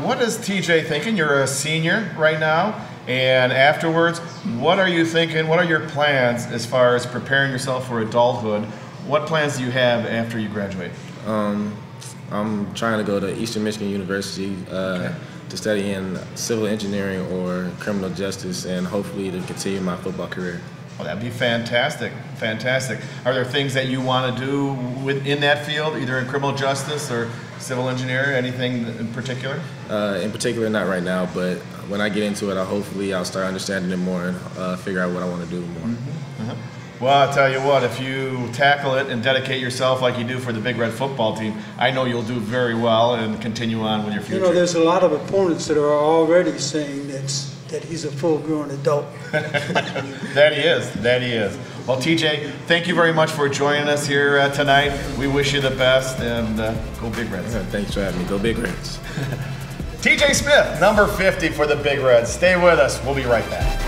What is TJ thinking? You're a senior right now. And afterwards, what are you thinking? What are your plans as far as preparing yourself for adulthood? What plans do you have after you graduate? I'm trying to go to Eastern Michigan University to study in civil engineering or criminal justice, and hopefully to continue my football career. Well, that'd be fantastic. Fantastic. Are there things that you want to do in that field, either in criminal justice or civil engineering? Anything in particular? In particular, not right now, but when I get into it, I'll start understanding it more and figure out what I want to do more. Mm-hmm. Uh-huh. Well, I'll tell you what, if you tackle it and dedicate yourself like you do for the Big Red football team, I know you'll do very well and continue on with your future. There's a lot of opponents that are already saying that he's a full-grown adult. That he is. Well, TJ, thank you very much for joining us here tonight. We wish you the best, and go Big Reds. Thanks for having me. Go Big Reds. TJ Smith, number 50 for the Big Reds. Stay with us. We'll be right back.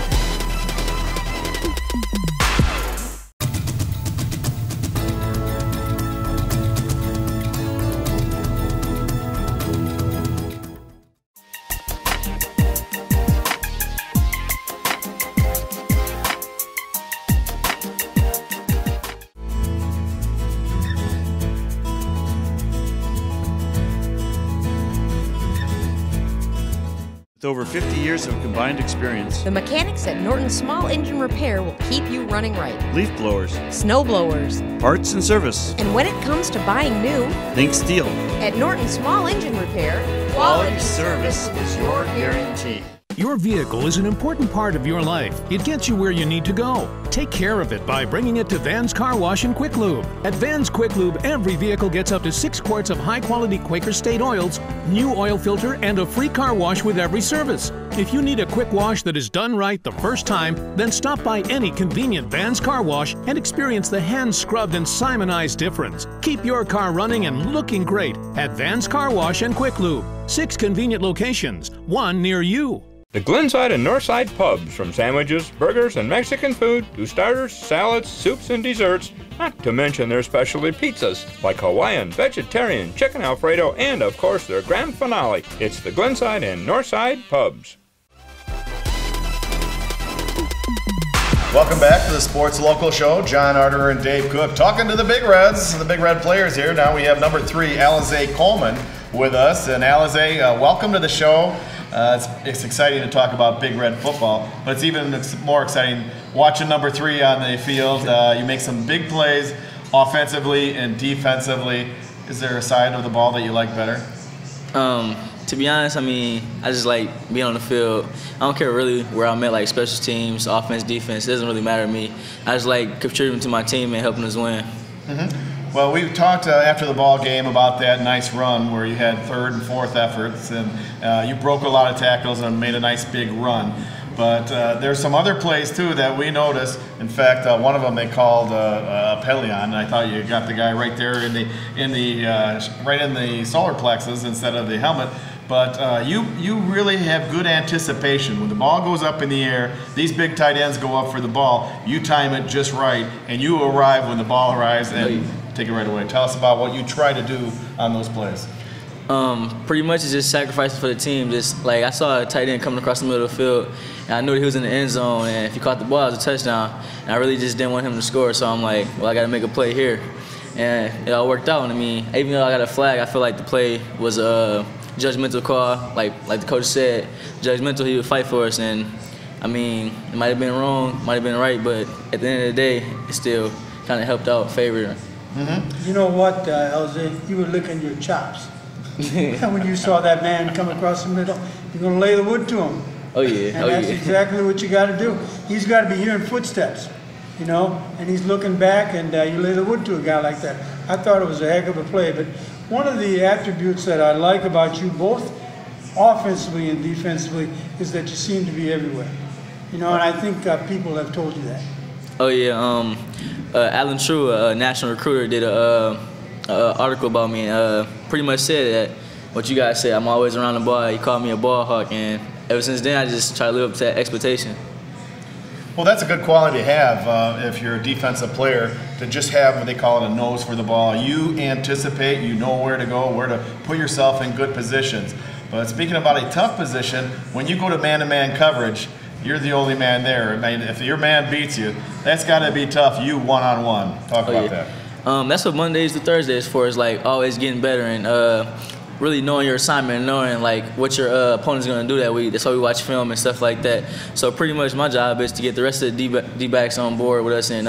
With over 50 years of combined experience, The mechanics at Norton Small Engine Repair will keep you running right. leaf blowers, Snow blowers. parts and service, And when it comes to buying new, think steel. at Norton Small Engine Repair, Quality service is your guarantee. Your vehicle is an important part of your life. It gets you where you need to go. Take care of it by bringing it to Van's Car Wash and Quick Lube. At Van's Quick Lube, every vehicle gets up to 6 quarts of high-quality Quaker State oils, new oil filter, and a free car wash with every service. If you need a quick wash that is done right the first time, then stop by any convenient Vans Car Wash and experience the hand-scrubbed and Simonized difference. Keep your car running and looking great at Vans Car Wash and Quick Lube. 6 convenient locations, 1 near you. The Glenside and Northside pubs, from sandwiches, burgers, and Mexican food to starters, salads, soups, and desserts, not to mention their specialty pizzas like Hawaiian, vegetarian, chicken Alfredo, and of course their grand finale. It's the Glenside and Northside pubs. Welcome back to the Sports Local Show. John Arter and Dave Cook talking to the Big Reds, the Big Red players here. Now we have number 3, Alize Coleman, with us. And Alize, welcome to the show. It's exciting to talk about Big Red football, but it's even more exciting watching number 3 on the field. You make some big plays offensively and defensively. Is there a side of the ball that you like better? To be honest, I mean, I just like being on the field. I don't care really where I'm at, like special teams, offense, defense. It doesn't really matter to me. I just like contributing to my team and helping us win. Mm-hmm. Well, we talked after the ball game about that nice run where you had 3rd and 4th efforts, and you broke a lot of tackles and made a nice big run. But there's some other plays too that we noticed. In fact, one of them they called Pelion, and I thought you got the guy right there right in the solar plexus instead of the helmet. But you really have good anticipation. When the ball goes up in the air, these big tight ends go up for the ball. You time it just right, and you arrive when the ball arrives and take it right away. Tell us about what you try to do on those plays. Pretty much it's just sacrificing for the team. Just like I saw a tight end coming across the middle of the field, and I knew that he was in the end zone, and if he caught the ball, it was a touchdown. And I really just didn't want him to score, so I'm like, well, I got to make a play here. And it all worked out. I mean, even though I got a flag, I feel like the play was a judgmental call. Like the coach said, judgmental, he would fight for us. And, I mean, it might have been wrong, might have been right, but at the end of the day, it still kind of helped out, favored. Mm-hmm. You know what, LJ? You were licking your chops. When you saw that man come across the middle, you're going to lay the wood to him. Oh, yeah. And that's exactly what you got to do. He's got to be hearing footsteps, you know, and he's looking back, and you lay the wood to a guy like that. I thought it was a heck of a play. But one of the attributes that I like about you, both offensively and defensively, is that you seem to be everywhere. You know, and I think people have told you that. Oh, yeah. Alan True, a national recruiter, did a article about me, and pretty much said that what you guys said, I'm always around the ball. He called me a ball hawk, and ever since then I just try to live up to that expectation. Well, that's a good quality to have if you're a defensive player, to just have what they call it a nose for the ball. You anticipate, you know where to go, where to put yourself in good positions. But speaking about a tough position, when you go to man-to-man coverage, you're the only man there. I mean, if your man beats you, that's got to be tough, you one-on-one. Talk about that. That's what Mondays to Thursdays for, is like always getting better and really knowing your assignment and knowing like what your opponent's going to do that week. That's why we watch film and stuff like that. So pretty much my job is to get the rest of the D-backs on board with us and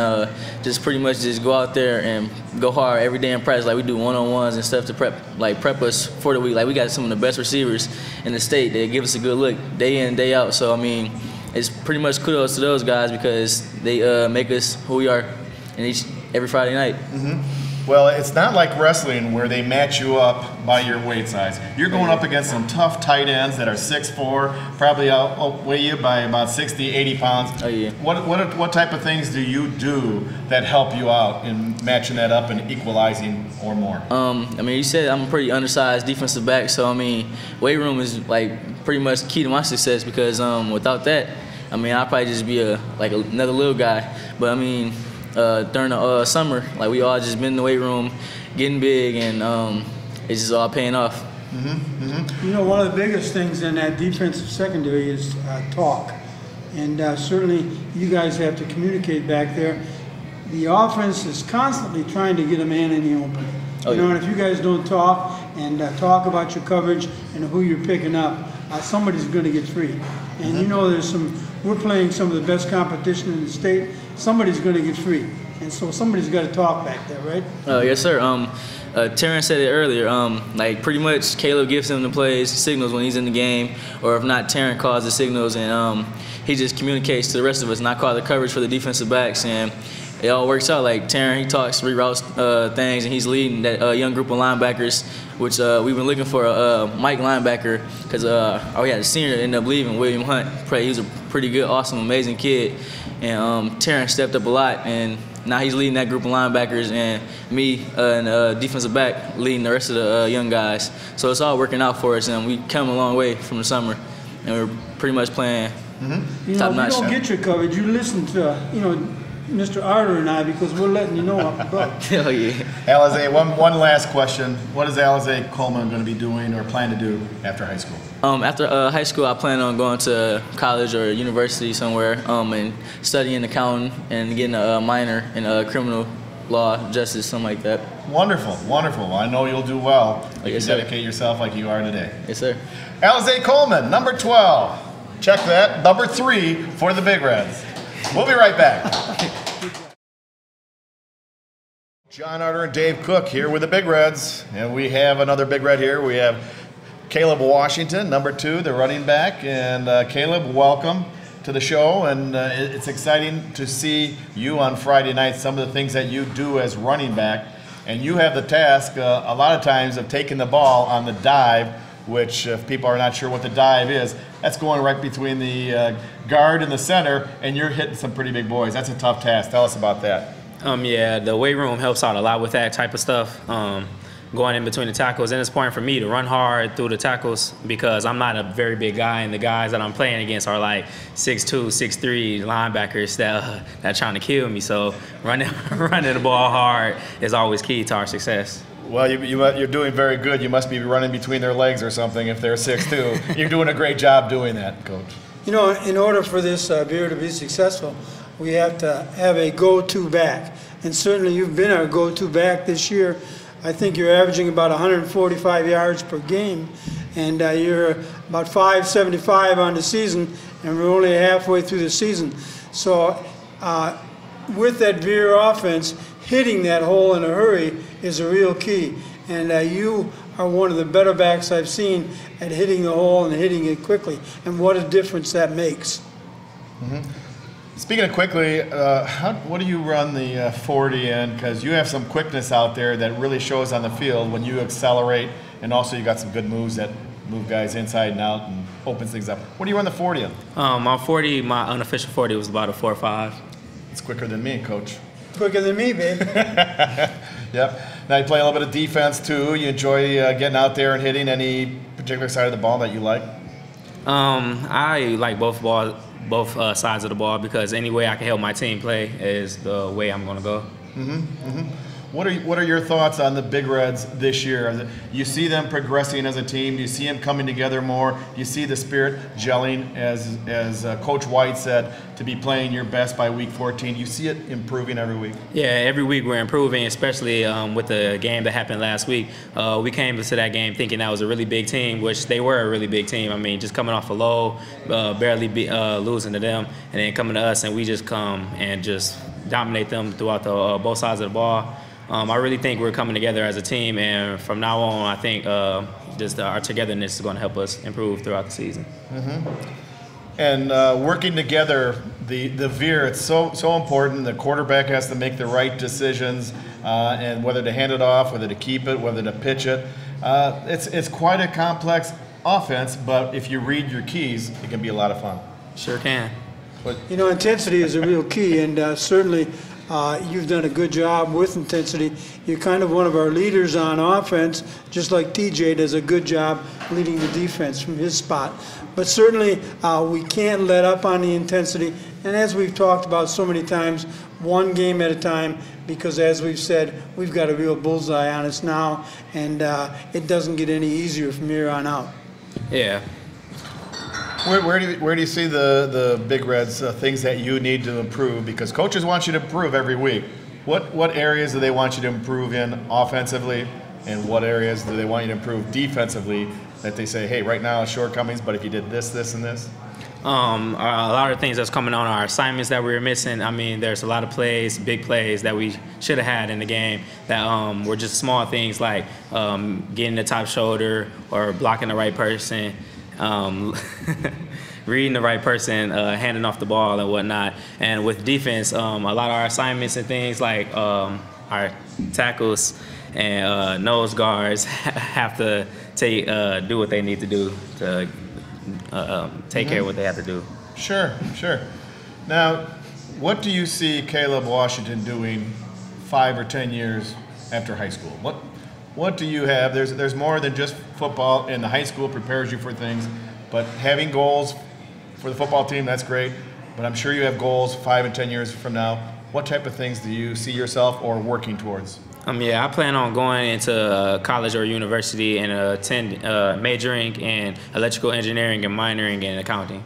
just pretty much just go out there and go hard every day in practice. Like we do one-on-ones and stuff to prep us for the week. Like we got some of the best receivers in the state. They give us a good look day in, day out. So I mean, it's pretty much kudos to those guys because they make us who we are every Friday night. Mm-hmm. Well, it's not like wrestling where they match you up by your weight size. You're going up against some tough tight ends that are 6'4", probably outweigh you by about 60, 80 pounds. Oh, yeah. What type of things do you do that help you out in matching that up and equalizing or more? I mean, you said I'm a pretty undersized defensive back, so I mean, weight room is like pretty much the key to my success because without that, I mean, I'd probably just be another little guy. But I mean, during the summer, like we all just been in the weight room, getting big, and it's just all paying off. Mm-hmm. Mm-hmm. You know, one of the biggest things in that defensive secondary is talk, and certainly you guys have to communicate back there. The offense is constantly trying to get a man in the open. You know, and if you guys don't talk and talk about your coverage and who you're picking up, somebody's going to get free. And you know, we're playing some of the best competition in the state. Somebody's going to get free, and so somebody's got to talk back there, right? Yes, sir. Terrence said it earlier. Like pretty much, Caleb gives him the plays, signals when he's in the game, or if not, Terrence calls the signals, and he just communicates to the rest of us. And I call the coverage for the defensive backs, and it all works out. Like Taryn, he talks, reroutes things, and he's leading that young group of linebackers, which we've been looking for a Mike linebacker because we had a senior that ended up leaving, William Hunt. He was a pretty good, awesome, amazing kid, and Taryn stepped up a lot, and now he's leading that group of linebackers, and me and defensive back leading the rest of the young guys. So it's all working out for us, and we come a long way from the summer, and we're pretty much playing top notch. You don't get your coverage. You listen to, Mr. Arter and I, because we're letting you know up above. Hell yeah. Alizé, one last question. What is Alizé Coleman going to be doing or plan to do after high school? After high school, I plan on going to college or university somewhere and studying accounting and getting a minor in criminal law, justice, something like that. Wonderful, wonderful. I know you'll do well if Yes, you sir. dedicate yourself like you are today. Yes, sir. Alizé Coleman, number 12. Check that. Number 3 for the Big Reds. We'll be right back. John Arter and Dave Cook here with the Big Reds. And we have another Big Red here. We have Caleb Washington, number 2, the running back. And Caleb, welcome to the show. And it's exciting to see you on Friday night, some of the things that you do as running back. And you have the task a lot of times of taking the ball on the dive, which if people are not sure what the dive is, that's going right between the guard and the center, and you're hitting some pretty big boys. That's a tough task. Tell us about that. Yeah, the weight room helps out a lot with that type of stuff. Going in between the tackles, and it's important for me to run hard through the tackles because I'm not a very big guy, and the guys that I'm playing against are like 6'2", 6'3" linebackers that trying to kill me. So running the ball hard is always key to our success. Well, you're doing very good. You must be running between their legs or something if they're 6'2". You're doing a great job doing that, Coach. In order for this Veer to be successful, we have to have a go-to back. And certainly you've been our go-to back this year. I think you're averaging about 145 yards per game, and you're about 575 on the season, and we're only halfway through the season. So with that Veer offense, hitting that hole in a hurry is a real key. And you are one of the better backs I've seen at hitting the hole and hitting it quickly, and what a difference that makes. Speaking of quickly, what do you run the 40 in? Because you have some quickness out there that really shows on the field when you accelerate, and also you got some good moves that move guys inside and out and opens things up. What do you run the 40 in? My unofficial 40 was about a 4.5. It's quicker than me, Coach. Quicker than me, babe. Yep. Now you play a little bit of defense too. You enjoy getting out there and hitting any particular side of the ball that you like? I like both sides of the ball because any way I can help my team play is the way I'm going to go. What are your thoughts on the Big Reds this year? You see them progressing as a team. Do you see them coming together more? Do you see the spirit gelling, as Coach White said, to be playing your best by week 14? Do you see it improving every week? Yeah, every week we're improving, especially with the game that happened last week. We came into that game thinking that was a really big team, which they were a really big team. I mean, just coming off a low, barely losing to them, and then coming to us, and we just come and just dominate them throughout both sides of the ball. I really think we're coming together as a team, and from now on, I think just our togetherness is going to help us improve throughout the season. And working together, the veer, it's so important. The quarterback has to make the right decisions, and whether to hand it off, whether to keep it, whether to pitch it. It's quite a complex offense, but if you read your keys, it can be a lot of fun. Sure can. But, intensity is a real key, and certainly you've done a good job with intensity. You're kind of one of our leaders on offense, just like TJ does a good job leading the defense from his spot. But certainly we can't let up on the intensity, and as we've talked about so many times, one game at a time, because as we've said, we've got a real bullseye on us now, and it doesn't get any easier from here on out. Yeah. Where do you see the Big Reds, things that you need to improve? Because coaches want you to improve every week. What areas do they want you to improve in offensively, and what areas do they want you to improve defensively that they say, hey, right now shortcomings, but if you did this, this, and this? A lot of things that's coming on our assignments that we were missing. I mean, there's a lot of plays, big plays that we should have had in the game that were just small things like getting the top shoulder or blocking the right person. reading the right person, handing off the ball and whatnot. And with defense, a lot of our assignments and things like our tackles and nose guards have to do what they need to do to take care of what they have to do. Sure, sure. Now, what do you see Caleb Washington doing 5 or 10 years after high school? What do you have? There's more than just football, and the high school prepares you for things, but having goals for the football team, that's great, but I'm sure you have goals 5 and 10 years from now. What type of things do you see yourself or working towards? Yeah, I plan on going into college or university and majoring in electrical engineering and minoring in accounting.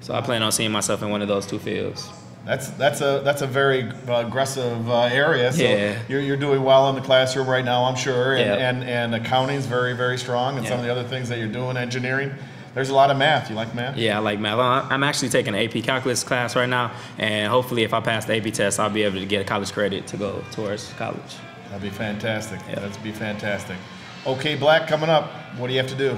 So I plan on seeing myself in one of those 2 fields. That's a very aggressive area. So yeah. You're doing well in the classroom right now, I'm sure, and, Yeah. and accounting is very, very strong, and Yeah. some of the other things that you're doing, engineering. There's a lot of math. You like math? Yeah, I like math. I'm actually taking an AP calculus class right now, and hopefully if I pass the AP test, I'll be able to get a college credit to go towards college. That'd be fantastic. Yeah. That'd be fantastic. OK Black coming up. What do you have to do?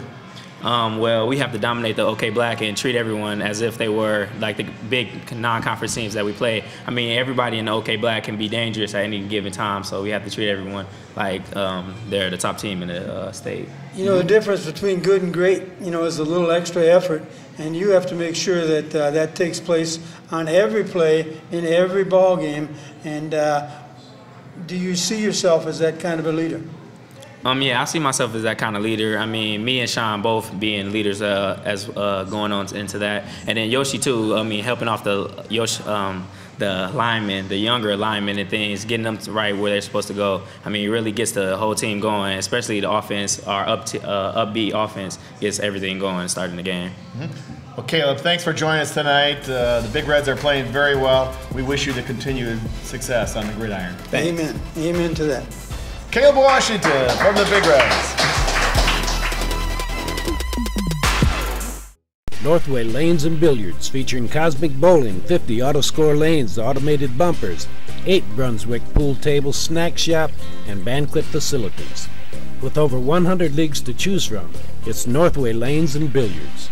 Well, we have to dominate the OK Black and treat everyone as if they were like the big non-conference teams that we play. I mean, everybody in the OK Black can be dangerous at any given time, so we have to treat everyone like they're the top team in the state. You know, the difference between good and great, is a little extra effort, and you have to make sure that that takes place on every play, in every ball game. And do you see yourself as that kind of a leader? Yeah, I see myself as that kind of leader. I mean, me and Sean both being leaders as going on into that, and then Yoshi too. I mean, helping off the linemen, the younger linemen and things, getting them right where they're supposed to go. I mean, it really gets the whole team going, especially the offense. Our upbeat offense gets everything going, starting the game. Mm-hmm. Well, Caleb, thanks for joining us tonight. The Big Reds are playing very well. We wish you the continued success on the gridiron. Thanks. Amen. Amen to that. Caleb Washington from the Big Reds. Northway Lanes and Billiards, featuring Cosmic Bowling, 50 auto-score lanes, automated bumpers, 8 Brunswick pool tables, snack shop, and banquet facilities. With over 100 leagues to choose from, it's Northway Lanes and Billiards.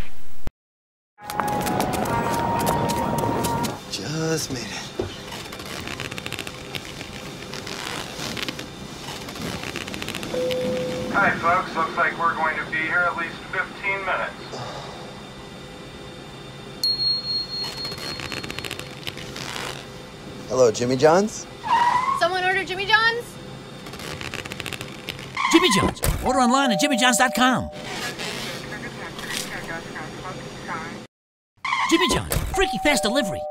Just made it. Hi folks, looks like we're going to be here at least 15 minutes. Hello, Jimmy John's? Someone order Jimmy John's? Jimmy John's. Order online at jimmyjohns.com. Jimmy John's. Freaky fast delivery.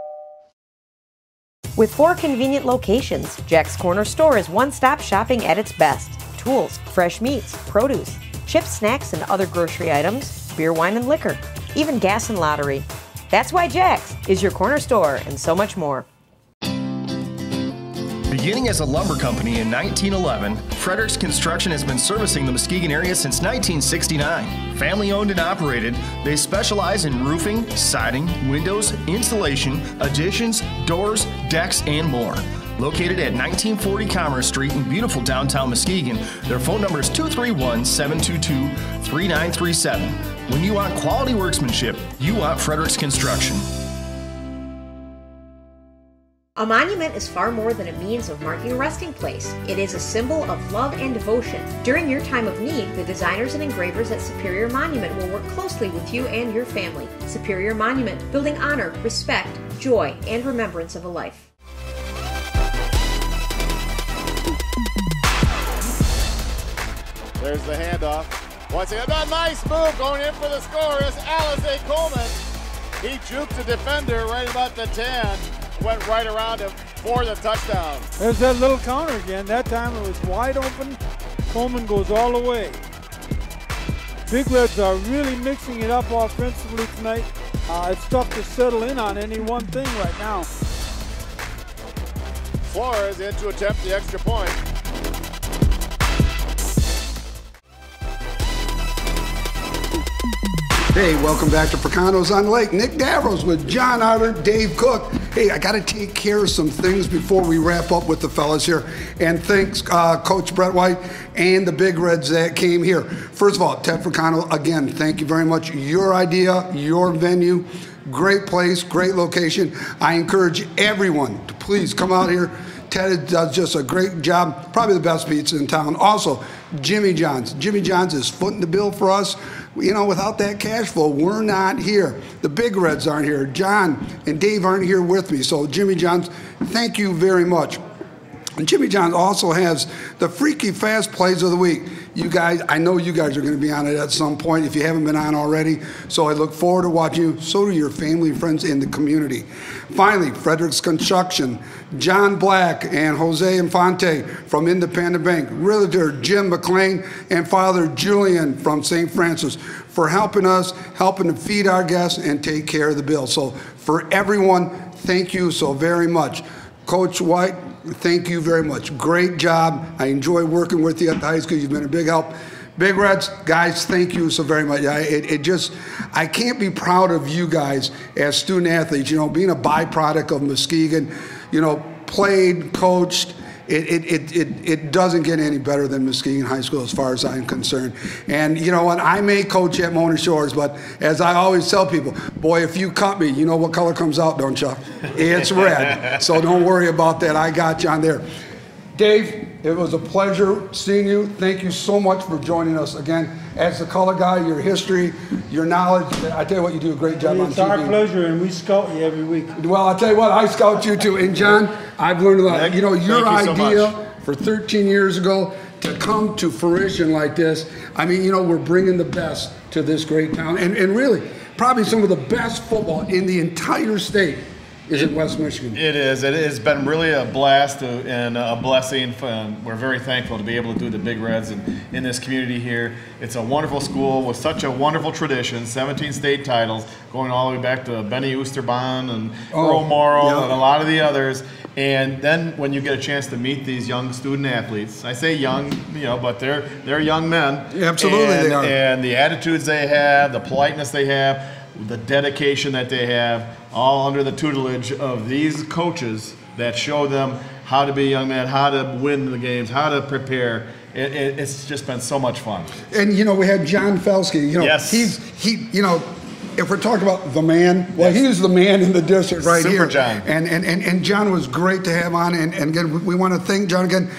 With 4 convenient locations, Jack's Corner Store is one-stop shopping at its best. Tools, fresh meats, produce, chips, snacks, and other grocery items, beer, wine, and liquor, even gas and lottery. That's why Jack's is your corner store and so much more. Beginning as a lumber company in 1911, Fredericks Construction has been servicing the Muskegon area since 1969. Family owned and operated, they specialize in roofing, siding, windows, insulation, additions, doors, decks, and more. Located at 1940 Commerce Street in beautiful downtown Muskegon, their phone number is 231-722-3937. When you want quality workmanship, you want Fredericks Construction. A monument is far more than a means of marking a resting place. It is a symbol of love and devotion. During your time of need, the designers and engravers at Superior Monument will work closely with you and your family. Superior Monument, building honor, respect, joy, and remembrance of a life. There's the handoff. Once again, a nice move going in for the score is Alize Coleman. He juked the defender right about the 10, went right around him for the touchdown. There's that little counter again. That time it was wide open. Coleman goes all the way. Big Reds are really mixing it up offensively tonight. It's tough to settle in on any one thing right now. Flores in to attempt the extra point. Hey, welcome back to Fricano's on the Lake. Nick Davros with John Otter, Dave Cook. Hey, I got to take care of some things before we wrap up with the fellas here. And thanks, Coach Brett White and the Big Reds that came here. First of all, Ted Fricano, again, thank you very much. Your idea, your venue, Great place, great location. I encourage everyone to please come out here. Ted does just a great job, probably the best pizza in town. Also, Jimmy John's. Jimmy John's is footing the bill for us. You know, without that cash flow, we're not here. The Big Reds aren't here. John and Dave aren't here with me. So Jimmy John's, thank you very much. And Jimmy John's also has the Freaky Fast Plays of the Week. You guys, I know you guys are going to be on it at some point if you haven't been on already. So I look forward to watching you. So do your family and friends in the community. Finally, Frederick's Construction, John Black and Jose Infante from Independent Bank, Realtor Jim McLean and Father Julian from St. Francis for helping us, helping to feed our guests and take care of the bill. So for everyone, thank you so very much. Coach White, thank you very much. Great job. I enjoy working with you at the high school. You've been a big help. Big Reds, guys, thank you so very much. I can't be proud of you guys as student athletes, you know, being a byproduct of Muskegon, you know, played, coached. It doesn't get any better than Muskegon High School as far as I'm concerned. And you know what, I may coach at Mona Shores, but as I always tell people, boy, if you cut me, you know what color comes out, don't you? It's red. So don't worry about that. I got you on there. Dave, it was a pleasure seeing you. Thank you so much for joining us again. As the color guy, your history, your knowledge, I tell you what, you do a great job on TV. It's our pleasure, and we scout you every week. Well, I'll tell you what, I scout you too. And John, I've learned a lot. You know, your idea for 13 years ago to come to fruition like this, I mean, you know, we're bringing the best to this great town. And really, probably some of the best football in the entire state is in West Michigan. It is. It has been really a blast and a blessing. We're very thankful to be able to do the Big Reds in this community here. It's a wonderful school with such a wonderful tradition, 17 state titles, going all the way back to Benny Oosterbaan and Earl Morrow and a lot of the others. And then when you get a chance to meet these young student athletes, I say young, you know, but they're young men. Yeah, absolutely, they are. And the attitudes they have, the politeness they have, the dedication that they have, all under the tutelage of these coaches that show them how to be a young man, how to win the games, how to prepare. It's just been so much fun. And you know, we had John Felsky. You know, yes. You know, if we're talking about the man, well, he's the man in the district right here. Super John. And John was great to have on. And again, we want to thank John again.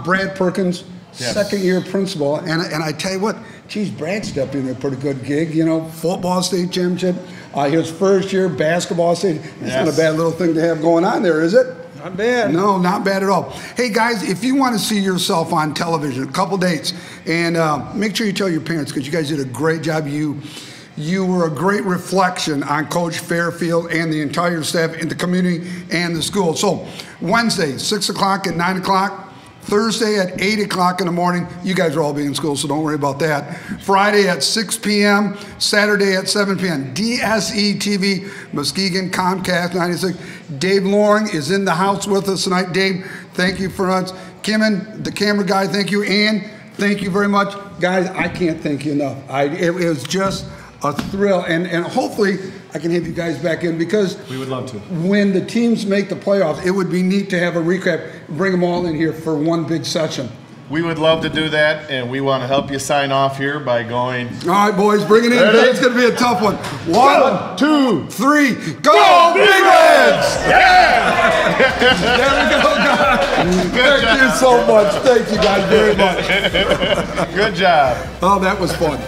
Brad Perkins, second-year principal. And I tell you what, geez, Brad stepped in a pretty good gig. You know, football state championship. His first year, basketball state. It's not a bad little thing to have going on there, is it? Not bad. No, not bad at all. Hey, guys, if you want to see yourself on television, a couple dates, and make sure you tell your parents because you guys did a great job. You were a great reflection on Coach Fairfield and the entire staff in the community and the school. So Wednesday, 6 o'clock and 9 o'clock. Thursday at 8 o'clock in the morning. You guys are all being in school, so don't worry about that. Friday at 6 p.m., Saturday at 7 p.m. DSE TV, Muskegon, Comcast 96. Dave Loring is in the house with us tonight. Dave, thank you for us. Kimmin, the camera guy, thank you. Ann, thank you very much. Guys, I can't thank you enough. It was just a thrill, and hopefully I can have you guys back in because we would love to. When the teams make the playoffs, it would be neat to have a recap, bring them all in here for one big session. We would love to do that, and we want to help you sign off here by going. All right, boys, bring it in. It's going to be a tough one. 1, 2, 3, go Big Reds! Yeah! There we go, guys. Thank you so much. Thank you guys very much. Good job. Oh, that was fun.